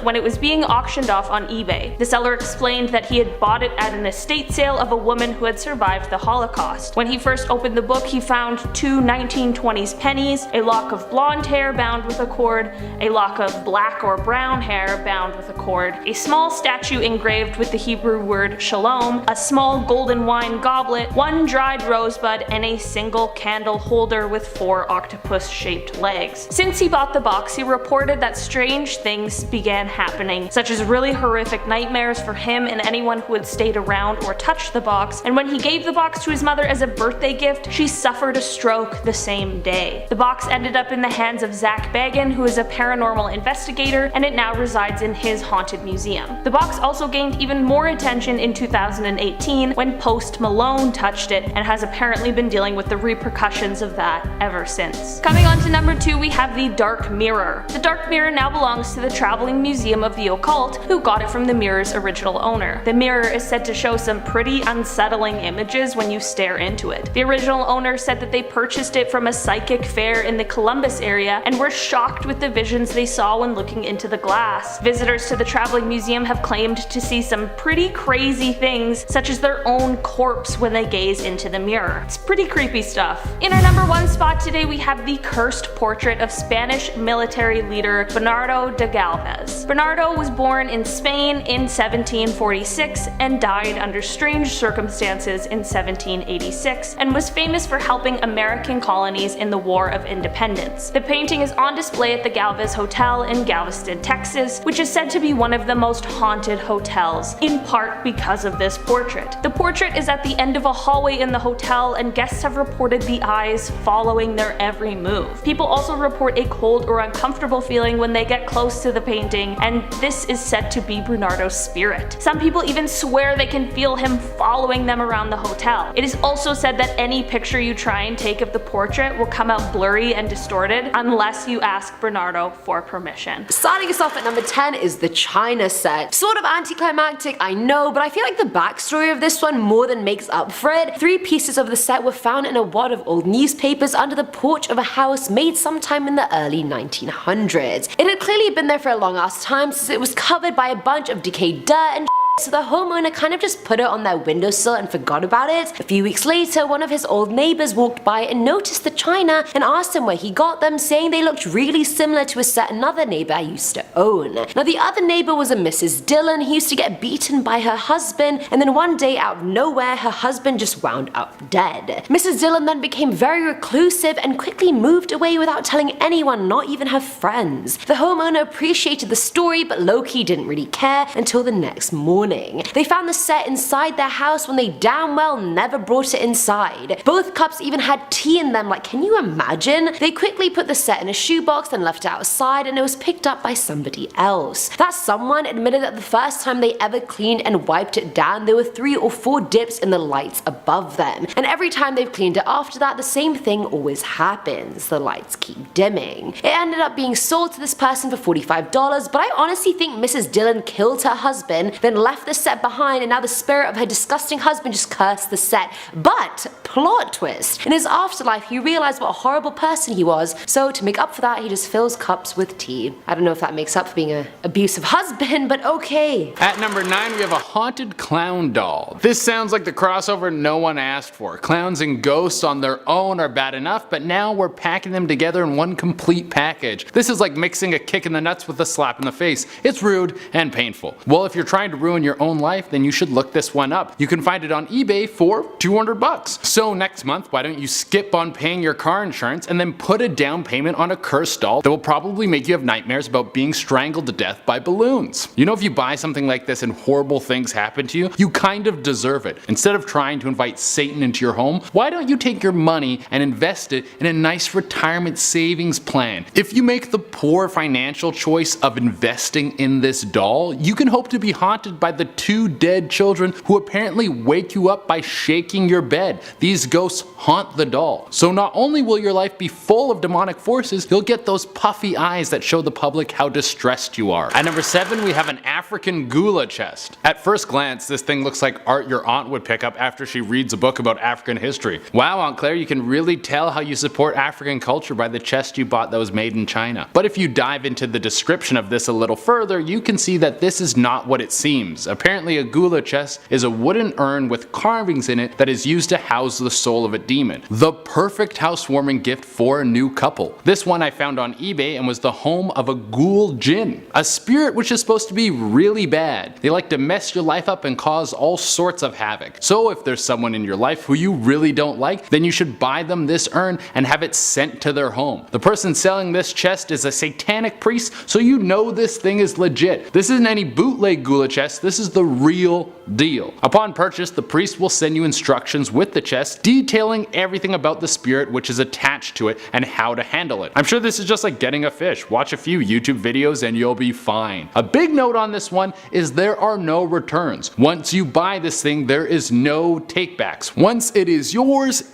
when it was being auctioned off on eBay. The seller explained that he had bought it at an estate sale of a woman who had survived the Holocaust. When he first opened the book, he found 2 1920s pennies, a lock of blonde hair bound with a cord, a lock of black or brown hair bound with a cord, a small statue engraved with the Hebrew word shalom, a small golden wine goblet, 1 dried rosebud, and a single candle holder with 4 octopus-shaped legs. Since he bought the box, he reported that strange things began happening, such as really horrific nightmares for him and anyone who had stayed around or touched the box, and when he gave the box to his mother as a birthday gift, she suffered a stroke the same day. The box ended up in the hands of Zach Bagan, who is a paranormal investigator, and it now resides in his haunted museum. The box also gained even more attention in 2018 when Post Malone touched it and has apparently been dealing with the repercussions of that ever since. Coming on to number 2, we have the Dark Mirror. The Dark Mirror now belongs to the Traveling Museum of the Occult, who got it from the mirror's original owner. The mirror is said to show some pretty unsettling images when you stare into it. The original owner said that they purchased it from a psychic fair in the Columbus area and were shocked with the visions they saw when looking into the glass. Visitors to the Traveling Museum have claimed to see some pretty crazy things, such as their own corpse when they gaze into the mirror. It's pretty creepy stuff. In our number 1 spot today, we have the cursed portrait of Spanish military leader Bernardo de Galvez. Bernardo was born in Spain in 1746 and died under strange circumstances in 1786, and was famous for helping American colonies in the War of Independence. The painting is on display at the Galvez Hotel in Galveston, Texas, which is said to be one of the most haunted hotels, in part because of this portrait. The portrait is at the end of a hallway in the hotel, and guests have reported the eyes following their every move. People also report a cold or uncomfortable feeling when they get close to the painting, and this is said to be Bernardo's spirit. Some people even swear they can feel him following them around the hotel. It is also said that any picture you try and take of the portrait will come out blurry and distorted unless you ask Bernardo for permission. Starting us off at number 10 is the China set. Sort of anticlimactic, I know, but I feel like the backstory of this one more than makes up for it. 3 pieces of the set were found in a wad of old newspapers under the porch of a house made sometime in the early 1900s. It had clearly been there for a long ass time since it was covered by a bunch of decayed dirt and so the homeowner kind of just put it on their windowsill and forgot about it. A few weeks later, one of his old neighbors walked by and noticed the china and asked him where he got them, saying they looked really similar to a set another neighbor used to own. Now the other neighbor was a Mrs. Dillon who used to get beaten by her husband, and then one day out of nowhere her husband just wound up dead. Mrs. Dillon then became very reclusive and quickly moved away without telling anyone, not even her friends. The homeowner appreciated the story, but low-key didn't really care until the next morning. They found the set inside their house when they damn well never brought it inside. Both cups even had tea in them, like can you imagine? They quickly put the set in a shoebox and left it outside, and it was picked up by somebody else. That someone admitted that the first time they ever cleaned and wiped it down there were 3 or 4 dips in the lights above them, and every time they've cleaned it after that the same thing always happens, the lights keep dimming. It ended up being sold to this person for $45, but I honestly think Mrs. Dillon killed her husband, then left the set behind, and now the spirit of her disgusting husband just cursed the set. But plot twist, in his afterlife he realized what a horrible person he was, so to make up for that he just fills cups with tea. I don't know if that makes up for being an abusive husband, but okay. At number 9 we have a haunted clown doll. This sounds like the crossover no one asked for. Clowns and ghosts on their own are bad enough, but now we're packing them together in one complete package. This is like mixing a kick in the nuts with a slap in the face. It's rude and painful. Well, if you're trying to ruin your own life, then you should look this one up. You can find it on eBay for $200. So next month, why don't you skip on paying your car insurance and then put a down payment on a cursed doll that will probably make you have nightmares about being strangled to death by balloons. You know, if you buy something like this and horrible things happen to you, you kind of deserve it. Instead of trying to invite Satan into your home, why don't you take your money and invest it in a nice retirement savings plan? If you make the poor financial choice of investing in this doll, you can hope to be haunted by the 2 dead children who apparently wake you up by shaking your bed. These ghosts haunt the doll. So not only will your life be full of demonic forces, you'll get those puffy eyes that show the public how distressed you are. At number 7 we have an African gula chest. At first glance this thing looks like art your aunt would pick up after she reads a book about African history. Wow, Aunt Claire, you can really tell how you support African culture by the chest you bought that was made in China. But if you dive into the description of this a little further, you can see that this is not what it seems. Apparently a gula chest is a wooden urn with carvings in it that is used to house the soul of a demon. The perfect housewarming gift for a new couple. This one I found on eBay and was the home of a ghoul jinn, a spirit which is supposed to be really bad. They like to mess your life up and cause all sorts of havoc. So if there's someone in your life who you really don't like, then you should buy them this urn and have it sent to their home. The person selling this chest is a satanic priest, so you know this thing is legit. This isn't any bootleg gula chest, this is the real deal. Upon purchase, the priest will send you instructions with the chest detailing everything about the spirit which is attached to it and how to handle it. I'm sure this is just like getting a fish. Watch a few YouTube videos and you'll be fine. A big note on this one is there are no returns. Once you buy this thing, there is no takebacks. Once it is yours,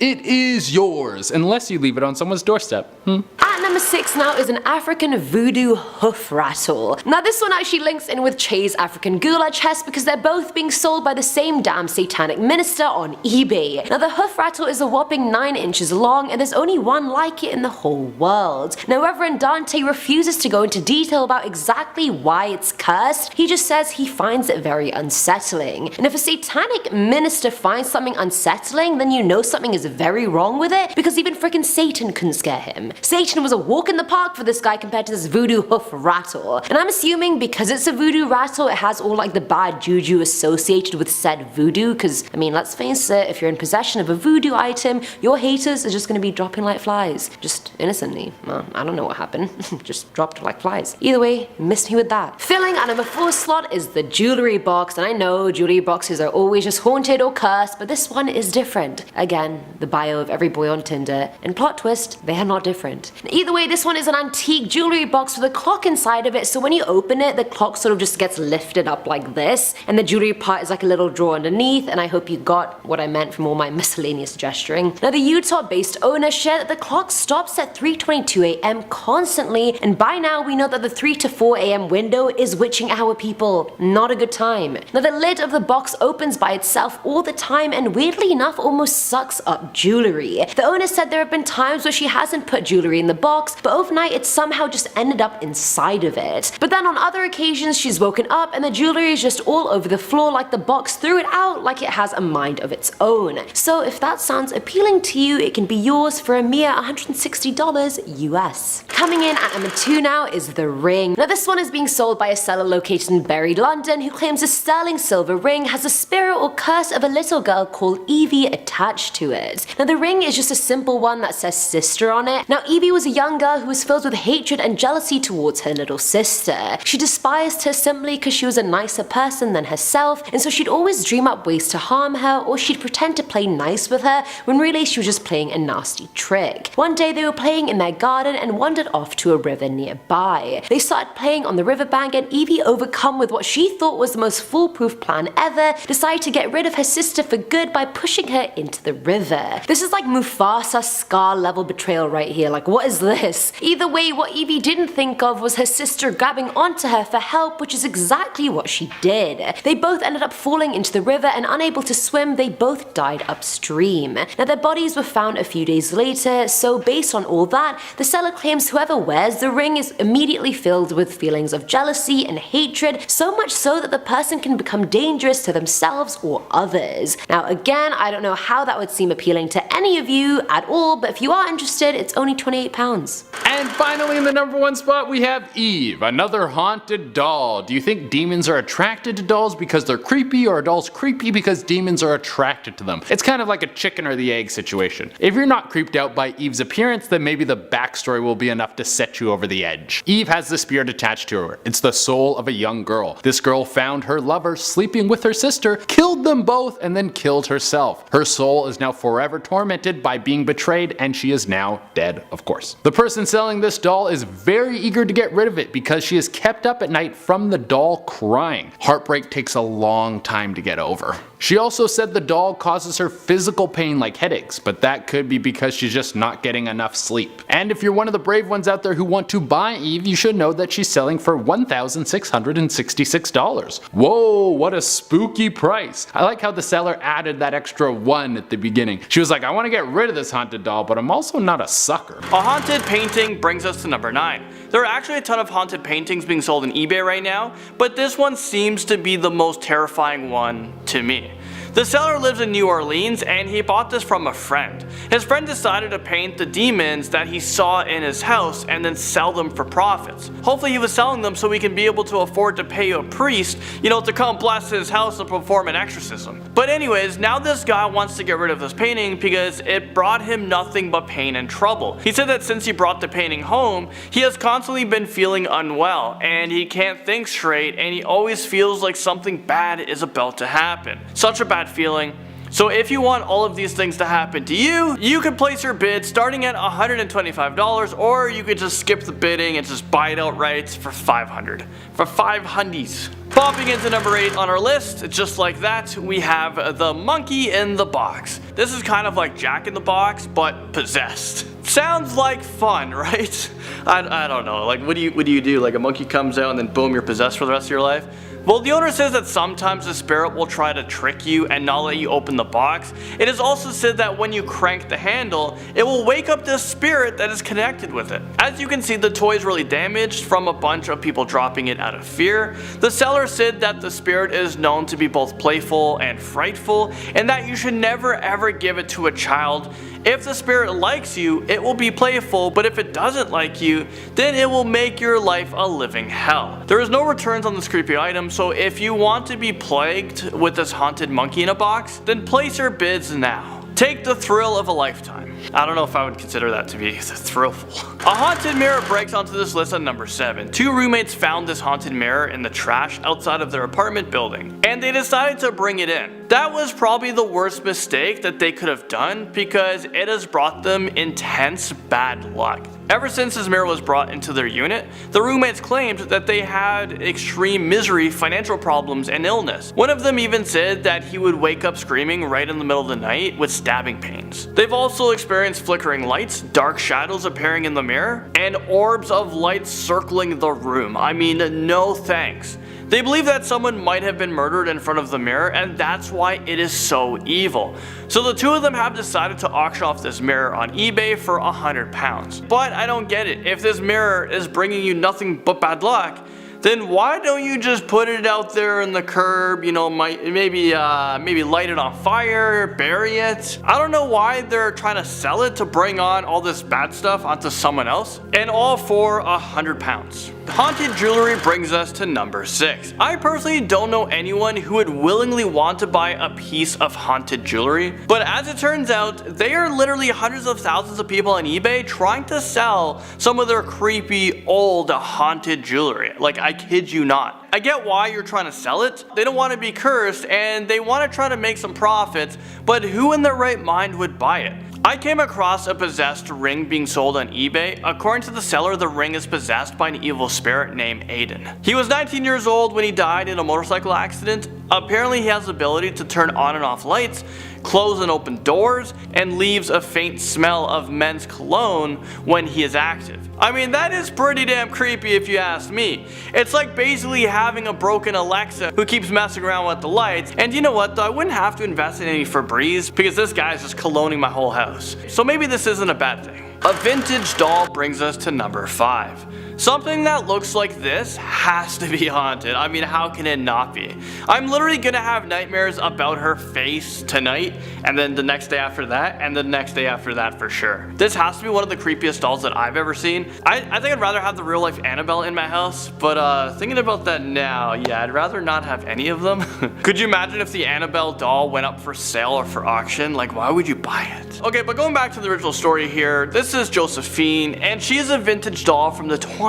unless you leave it on someone's doorstep. At number 6 now is an African voodoo hoof rattle. Now this one actually links in with Che's African gula chest because they're both being sold by the same damn satanic minister on eBay. Now the hoof rattle is a whopping 9 inches long and there's only one like it in the whole world. Now Reverend Dante refuses to go into detail about exactly why it's cursed, he just says he finds it very unsettling. And if a satanic minister finds something unsettling, then you know something is very wrong with it, because even frickin' Satan couldn't scare him. Satan was a walk in the park for this guy compared to this voodoo hoof rattle. And I'm assuming because it's a voodoo rattle, it has all like the bad juju associated with said voodoo, because I mean let's face it, if you're in possession of a voodoo item, your haters are just going to be dropping like flies. Just innocently. Well, I don't know what happened. Just dropped like flies. Either way, miss me with that. Filling at number 4 slot is the jewelry box, and I know jewelry boxes are always just haunted or cursed, but this one is different. Again, the bio of every boy on Tinder, and plot twist, they are not different. Either way, this one is an antique jewelry box with a clock inside of it, so when you open it, the clock sort of just gets lifted up like this, and the jewelry part is like a little drawer underneath, and I hope you got what I meant from all my miscellaneous gesturing. Now the Utah-based owner shared that the clock stops at 3:22 a.m. constantly, and by now we know that the 3 to 4 a.m. window is witching hour, people. Not a good time. Now the lid of the box opens by itself all the time, and weirdly enough almost sucks up jewelry. The owner said there have been times where she hasn't put jewelry in the box, but overnight it somehow just ended up inside of it. But then on other occasions she's woken up and the jewelry is just all over the floor, like the box threw it out like it has a mind of its own. So if that sounds appealing to you, it can be yours for a mere $160 US. Coming in at number 2 now is the ring. Now this one is being sold by a seller located in Bury, London, who claims a sterling silver ring has a spirit or curse of a little girl called Evie attached to it. Now the ring is just a simple one that says sister on it. Now Evie was a young girl who was filled with hatred and jealousy towards her little sister. She despised her simply because she was a nicer person than herself, and so she'd always dream up ways to harm her, or she'd pretend to play nice with her when really she was just playing a nasty trick. One day they were playing in their garden and wandered off to a river nearby. They started playing on the riverbank, and Evie, overcome with what she thought was the most foolproof plan ever, decided to get rid of her sister for good by pushing her into the river. This is like Mufasa Scar level betrayal right here, like what is this? Either way, what Evie didn't think of was her sister grabbing onto her for help, which is exactly what she did. They both ended up falling into the river, and unable to swim, they both died upstream. Now their bodies were found a few days later, so based on all that, the seller claims whoever wears the ring is immediately filled with feelings of jealousy and hatred, so much so that the person can become dangerous to themselves or others. Now again, I don't know how that would seem appealing to any of you at all, but if you are interested, it's only £28. And finally in the number 1 spot we have Eve, another haunted doll. Do you think demons are attracted to dolls because they're creepy, or are dolls creepy because demons are attracted to them? It's kind of like a chicken or the egg situation. If you're not creeped out by Eve's appearance, then maybe the backstory will be enough to set you over the edge. Eve has the spirit attached to her. It's the soul of a young girl. This girl found her lover sleeping with her sister, killed them both, and then killed herself. Her soul is now forever tormented by being betrayed, and she is now dead, of course. The person selling this doll is very eager to get rid of it because she is kept up at night from the doll crying. Heartbreak takes a long time to get over. She also said the doll causes her physical pain like headaches, but that could be because she's just not getting enough sleep. And if you're one of the brave ones out there who want to buy Eve, you should know that she's selling for $1,666. Whoa, what a spooky price. I like how the seller added that extra 1 at the beginning. She was like, I want to get rid of this haunted doll, but I'm also not a sucker. A haunted painting brings us to number 9. There are actually a ton of haunted paintings being sold on eBay right now, but this one seems to be the most terrifying one to me. The seller lives in New Orleans, and he bought this from a friend. His friend decided to paint the demons that he saw in his house and then sell them for profits. Hopefully he was selling them so he can be able to afford to pay a priest, to come bless his house and perform an exorcism. But anyways, now this guy wants to get rid of this painting because it brought him nothing but pain and trouble. He said that since he brought the painting home, he has constantly been feeling unwell, and he can't think straight, and he always feels like something bad is about to happen. Such a bad feeling. So if you want all of these things to happen to you, you can place your bid starting at $125, or you could just skip the bidding and just buy it outright for $500. For $500. Popping into number 8 on our list, just like that, we have the monkey in the box. This is kind of like Jack in the Box, but possessed. Sounds like fun, right? I don't know, like what do you do? Like a monkey comes out and then boom, you're possessed for the rest of your life? Well, the owner says that sometimes the spirit will try to trick you and not let you open the box. It is also said that when you crank the handle, it will wake up this spirit that is connected with it. As you can see, the toy is really damaged from a bunch of people dropping it out of fear. The seller said that the spirit is known to be both playful and frightful, and that you should never ever give it to a child. If the spirit likes you, it will be playful, but if it doesn't like you, then it will make your life a living hell. There is no returns on this creepy item, so if you want to be plagued with this haunted monkey in a box, then place your bids now. Take the thrill of a lifetime. I don't know if I would consider that to be thrillful. A haunted mirror breaks onto this list at number 7. 2 roommates found this haunted mirror in the trash outside of their apartment building, and they decided to bring it in. That was probably the worst mistake that they could have done because it has brought them intense bad luck. Ever since this mirror was brought into their unit, the roommates claimed that they had extreme misery, financial problems, and illness. One of them even said that he would wake up screaming right in the middle of the night with stabbing pains. They've also experienced flickering lights, dark shadows appearing in the mirror, and orbs of light circling the room. I mean, no thanks. They believe that someone might have been murdered in front of the mirror, and that's why it is so evil. So the two of them have decided to auction off this mirror on eBay for £100. But I don't get it. If this mirror is bringing you nothing but bad luck, then why don't you just put it out there in the curb, you know, maybe light it on fire, bury it. I don't know why they're trying to sell it to bring on all this bad stuff onto someone else, and all for £100. Haunted jewelry brings us to number 6. I personally don't know anyone who would willingly want to buy a piece of haunted jewelry, but as it turns out, there are literally hundreds of thousands of people on eBay trying to sell some of their creepy old haunted jewelry. Like, I kid you not. I get why you're trying to sell it. They don't want to be cursed and they want to try to make some profits, but who in their right mind would buy it? I came across a possessed ring being sold on eBay. According to the seller, the ring is possessed by an evil spirit named Aiden. He was 19 years old when he died in a motorcycle accident. Apparently he has the ability to turn on and off lights, close and open doors, and leaves a faint smell of men's cologne when he is active. I mean, that is pretty damn creepy if you ask me. It's like basically having a broken Alexa who keeps messing around with the lights, and you know what though, I wouldn't have to invest in any Febreze because this guy's just cologning my whole house. So maybe this isn't a bad thing. A vintage doll brings us to number 5. Something that looks like this has to be haunted. I mean, how can it not be? I'm literally gonna have nightmares about her face tonight, and then the next day after that, and the next day after that for sure. This has to be one of the creepiest dolls that I've ever seen. I think I'd rather have the real life Annabelle in my house, but thinking about that now, yeah, I'd rather not have any of them. Could you imagine if the Annabelle doll went up for sale or for auction? Like, why would you buy it? Okay, but going back to the original story here, this is Josephine, and she is a vintage doll from the 20s.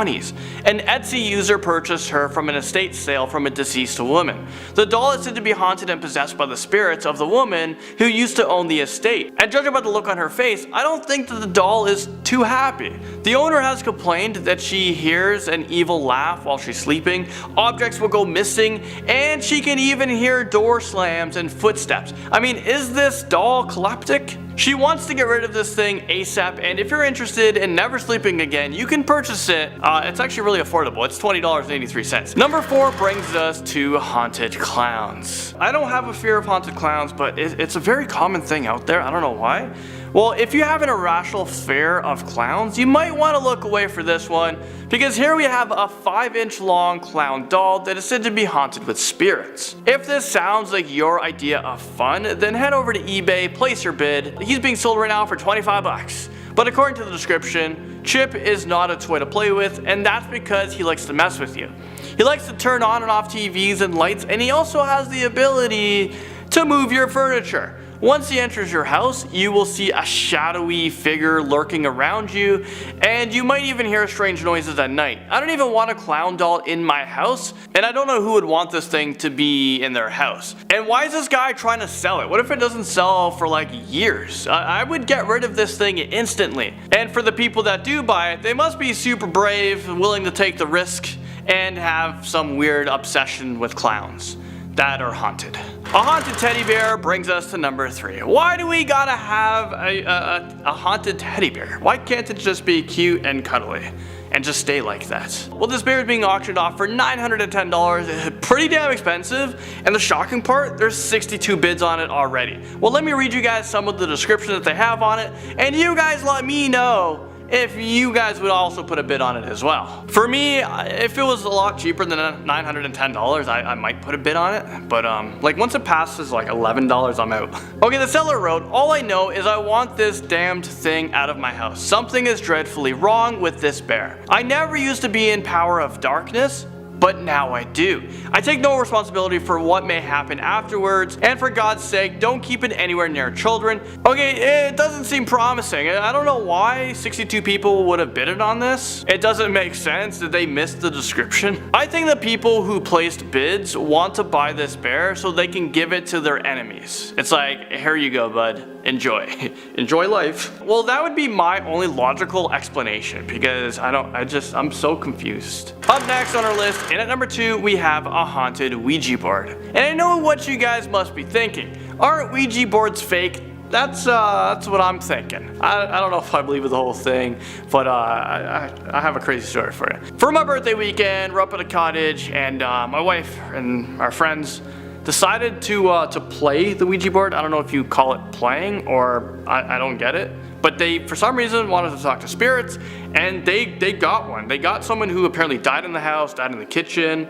An Etsy user purchased her from an estate sale from a deceased woman. The doll is said to be haunted and possessed by the spirits of the woman who used to own the estate. And judging by the look on her face, I don't think that the doll is too happy. The owner has complained that she hears an evil laugh while she's sleeping, objects will go missing, and she can even hear door slams and footsteps. I mean, is this doll collaptic? She wants to get rid of this thing ASAP, and if you're interested in never sleeping again, you can purchase it. It's actually really affordable. It's $20.83. Number 4 brings us to haunted clowns. I don't have a fear of haunted clowns, but it's a very common thing out there. I don't know why. Well, if you have an irrational fear of clowns, you might want to look away for this one, because here we have a 5-inch long clown doll that is said to be haunted with spirits. If this sounds like your idea of fun, then head over to eBay, place your bid. He's being sold right now for 25 bucks. But according to the description, Chip is not a toy to play with, and that's because he likes to mess with you. He likes to turn on and off TVs and lights, and he also has the ability to move your furniture. Once he enters your house, you will see a shadowy figure lurking around you, and you might even hear strange noises at night. I don't even want a clown doll in my house, and I don't know who would want this thing to be in their house. And why is this guy trying to sell it? What if it doesn't sell for like years? I would get rid of this thing instantly. And for the people that do buy it, they must be super brave, willing to take the risk, and have some weird obsession with clowns that are haunted. A haunted teddy bear brings us to number 3. Why do we gotta have a haunted teddy bear? Why can't it just be cute and cuddly and just stay like that? Well, this bear is being auctioned off for $910. Pretty damn expensive, and the shocking part, there's 62 bids on it already. Well, let me read you guys some of the description that they have on it, and you guys let me know if you guys would also put a bid on it as well. For me, if it was a lot cheaper than $910, I might put a bid on it, but like once it passes like $11, I'm out. Okay, the seller wrote, "All I know is I want this damned thing out of my house. Something is dreadfully wrong with this bear. I never used to be in power of darkness, but now I do. I take no responsibility for what may happen afterwards, and for God's sake, don't keep it anywhere near children. Okay, it doesn't seem promising. I don't know why 62 people would have bid on this. It doesn't make sense. Did they miss the description? I think the people who placed bids want to buy this bear so they can give it to their enemies. It's like, here you go, bud. Enjoy. Enjoy life. Well, that would be my only logical explanation because I'm so confused. Up next on our list, and at number 2, we have a haunted Ouija board. And I know what you guys must be thinking. Aren't Ouija boards fake? That's what I'm thinking. I don't know if I believe in the whole thing, but I have a crazy story for you. For my birthday weekend, we're up at a cottage, and my wife and our friends decided to play the Ouija board. I don't know if you call it playing or I don't get it. But they, for some reason, wanted to talk to spirits, and they got one. They got someone who apparently died in the house, died in the kitchen.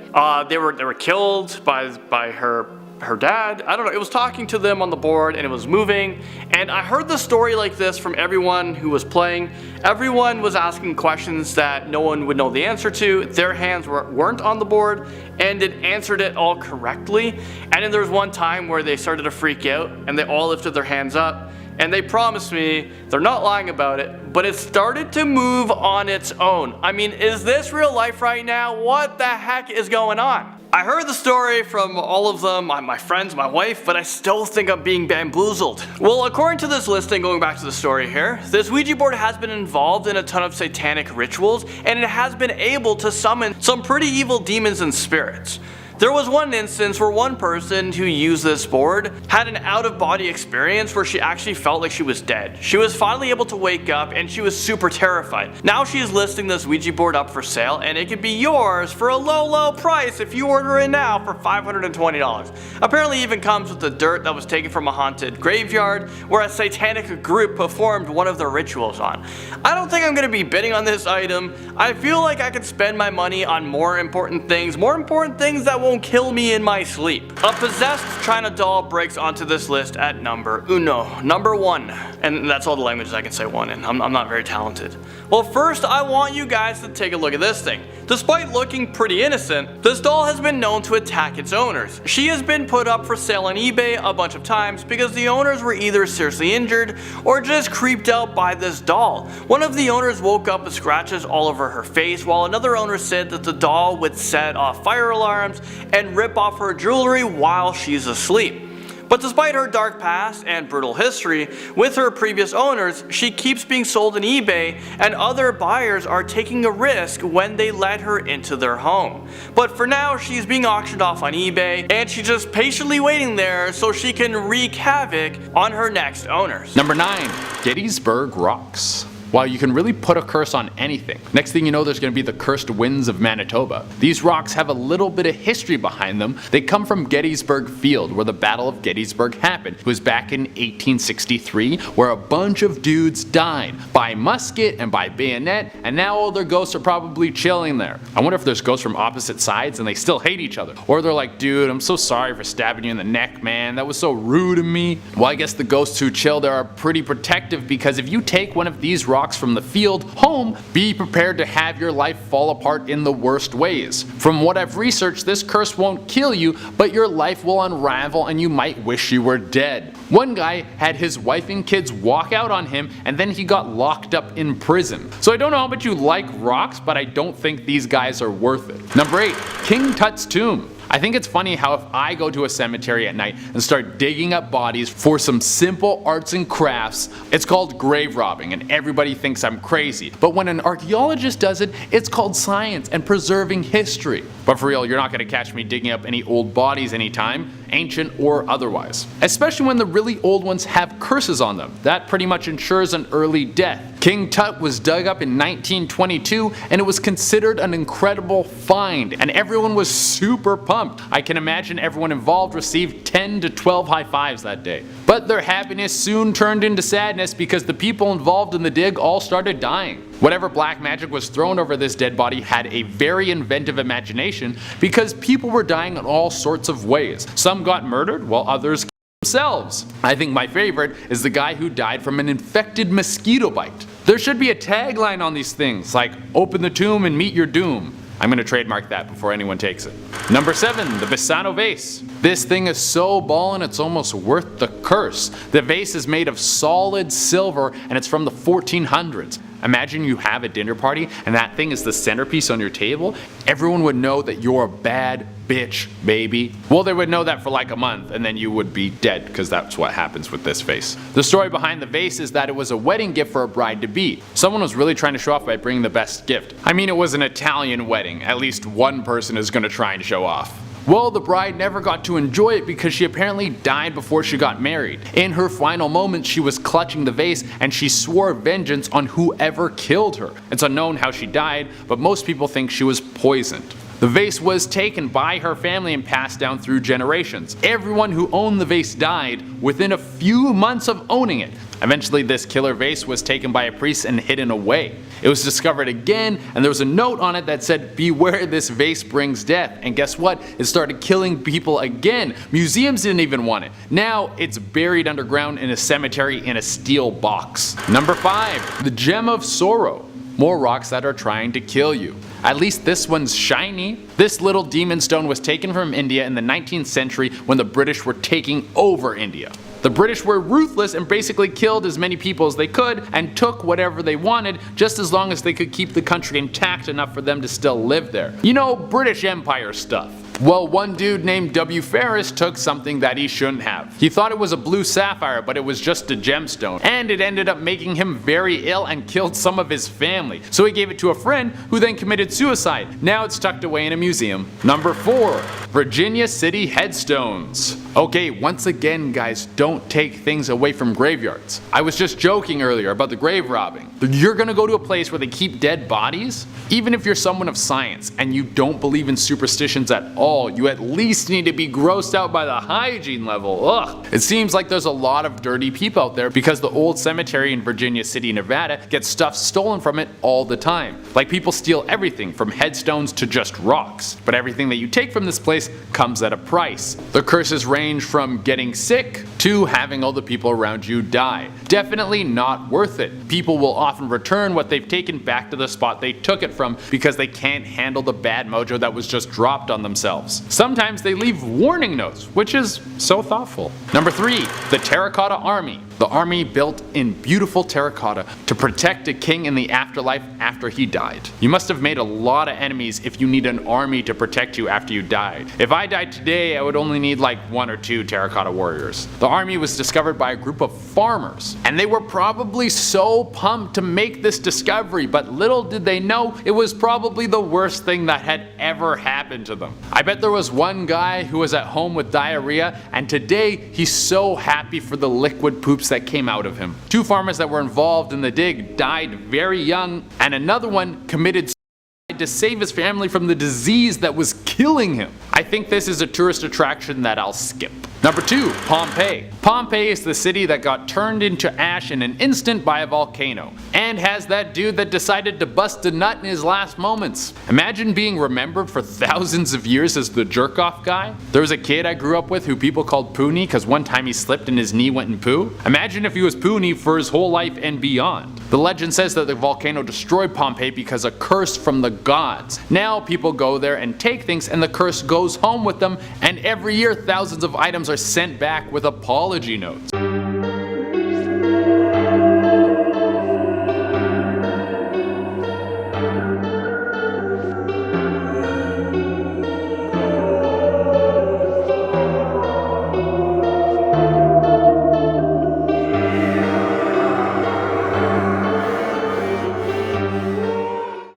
They were killed by her dad. I don't know, it was talking to them on the board and it was moving, and I heard the story like this from everyone who was playing. Everyone was asking questions that no one would know the answer to. Their hands weren't on the board, and it answered it all correctly. And then there was one time where they started to freak out and they all lifted their hands up, and they promised me, they're not lying about it, but it started to move on its own. I mean, is this real life right now? What the heck is going on? I heard the story from all of them, my friends, my wife, but I still think I'm being bamboozled. Well, according to this listing, going back to the story here, this Ouija board has been involved in a ton of satanic rituals, and it has been able to summon some pretty evil demons and spirits. There was one instance where one person who used this board had an out-of-body experience where she actually felt like she was dead. She was finally able to wake up and she was super terrified. Now she is listing this Ouija board up for sale, and it could be yours for a low price if you order it now for $520. Apparently it even comes with the dirt that was taken from a haunted graveyard where a satanic group performed one of their rituals on. I don't think I'm going to be bidding on this item. I feel like I could spend my money on more important things that won't kill me in my sleep. A possessed China doll breaks onto this list at number 1. And that's all the languages I can say one in. I'm not very talented. Well, first I want you guys to take a look at this thing. Despite looking pretty innocent, this doll has been known to attack its owners. She has been put up for sale on eBay a bunch of times because the owners were either seriously injured or just creeped out by this doll. One of the owners woke up with scratches all over her face, while another owner said that the doll would set off fire alarms and rip off her jewelry while she's asleep. But despite her dark past and brutal history with her previous owners, she keeps being sold on eBay, and other buyers are taking a risk when they let her into their home. But for now, she's being auctioned off on eBay, and she's just patiently waiting there so she can wreak havoc on her next owners. Number 9. Gettysburg Rocks. While you can really put a curse on anything, next thing you know there's going to be the cursed winds of Manitoba. These rocks have a little bit of history behind them. They come from Gettysburg Field, where the Battle of Gettysburg happened. It was back in 1863, where a bunch of dudes died by musket and by bayonet, and now all their ghosts are probably chilling there. I wonder if there's ghosts from opposite sides and they still hate each other. Or they're like, dude, I'm so sorry for stabbing you in the neck, man. That was so rude of me. Well, I guess the ghosts who chill there are pretty protective, because if you take one of these rocks from the field home, be prepared to have your life fall apart in the worst ways. From what I've researched, this curse won't kill you, but your life will unravel and you might wish you were dead. One guy had his wife and kids walk out on him, and then he got locked up in prison. So I don't know how much you like rocks, but I don't think these guys are worth it. Number 8. King Tut's tomb. I think it's funny how if I go to a cemetery at night and start digging up bodies for some simple arts and crafts, it's called grave robbing and everybody thinks I'm crazy. But when an archaeologist does it, it's called science and preserving history. But for real, you're not going to catch me digging up any old bodies anytime, ancient or otherwise. Especially when the really old ones have curses on them. That pretty much ensures an early death. King Tut was dug up in 1922, and it was considered an incredible find, and everyone was super pumped. I can imagine everyone involved received 10 to 12 high fives that day. But their happiness soon turned into sadness because the people involved in the dig all started dying. Whatever black magic was thrown over this dead body had a very inventive imagination, because people were dying in all sorts of ways. Some got murdered while others killed themselves. I think my favorite is the guy who died from an infected mosquito bite. There should be a tagline on these things like, open the tomb and meet your doom. I'm gonna trademark that before anyone takes it. Number 7, the Basano Vase. This thing is so ballin' it's almost worth the curse. The vase is made of solid silver and it's from the 1400s. Imagine you have a dinner party and that thing is the centerpiece on your table. Everyone would know that you're a bad bitch, baby. Well, they would know that for like a month and then you would be dead, because that's what happens with this vase. The story behind the vase is that it was a wedding gift for a bride-to-be. Someone was really trying to show off by bringing the best gift. I mean, it was an Italian wedding. At least one person is gonna try and show off. Well, the bride never got to enjoy it because she apparently died before she got married. In her final moments, she was clutching the vase and she swore vengeance on whoever killed her. It's unknown how she died, but most people think she was poisoned. The vase was taken by her family and passed down through generations. Everyone who owned the vase died within a few months of owning it. Eventually, this killer vase was taken by a priest and hidden away. It was discovered again, and there was a note on it that said, "Beware, this vase brings death." And guess what? It started killing people again. Museums didn't even want it. Now it's buried underground in a cemetery in a steel box. Number 5, the Gem of Sorrow. More rocks that are trying to kill you. At least this one's shiny. This little demon stone was taken from India in the 19th century when the British were taking over India. The British were ruthless and basically killed as many people as they could and took whatever they wanted, just as long as they could keep the country intact enough for them to still live there. You know, British Empire stuff. Well, one dude named W. Ferris took something that he shouldn't have. He thought it was a blue sapphire, but it was just a gemstone, and it ended up making him very ill and killed some of his family. So he gave it to a friend who then committed suicide. Now it's tucked away in a museum. Number 4, Virginia City headstones. Okay, once again guys, don't take things away from graveyards. I was just joking earlier about the grave robbing. You're gonna go to a place where they keep dead bodies? Even if you're someone of science and you don't believe in superstitions at all, you at least need to be grossed out by the hygiene level. Ugh. It seems like there's a lot of dirty people out there because the old cemetery in Virginia City, Nevada gets stuff stolen from it all the time. Like, people steal everything from headstones to just rocks. But everything that you take from this place comes at a price. The curses range from getting sick to having all the people around you die. Definitely not worth it. People will often return what they've taken back to the spot they took it from because they can't handle the bad mojo that was just dropped on themselves. Sometimes they leave warning notes, which is so thoughtful. Number 3, the Terracotta Army. The army built in beautiful terracotta to protect a king in the afterlife after he died. You must have made a lot of enemies if you need an army to protect you after you died. If I died today, I would only need like 1 or 2 terracotta warriors. The army was discovered by a group of farmers, and they were probably so pumped to make this discovery, but little did they know it was probably the worst thing that had ever happened to them. I bet there was one guy who was at home with diarrhea, and today he's so happy for the liquid poops that came out of him. 2 farmers that were involved in the dig died very young, and another one committed suicide to save his family from the disease that was killing him. I think this is a tourist attraction that I'll skip. Number 2, Pompeii. Pompeii is the city that got turned into ash in an instant by a volcano, and has that dude that decided to bust a nut in his last moments. Imagine being remembered for thousands of years as the jerk-off guy. There was a kid I grew up with who people called Poonie because one time he slipped and his knee went in poo. Imagine if he was Poonie for his whole life and beyond. The legend says that the volcano destroyed Pompeii because a curse from the gods. Now people go there and take things and the curse goes home with them, and every year thousands of items are sent back with apology notes.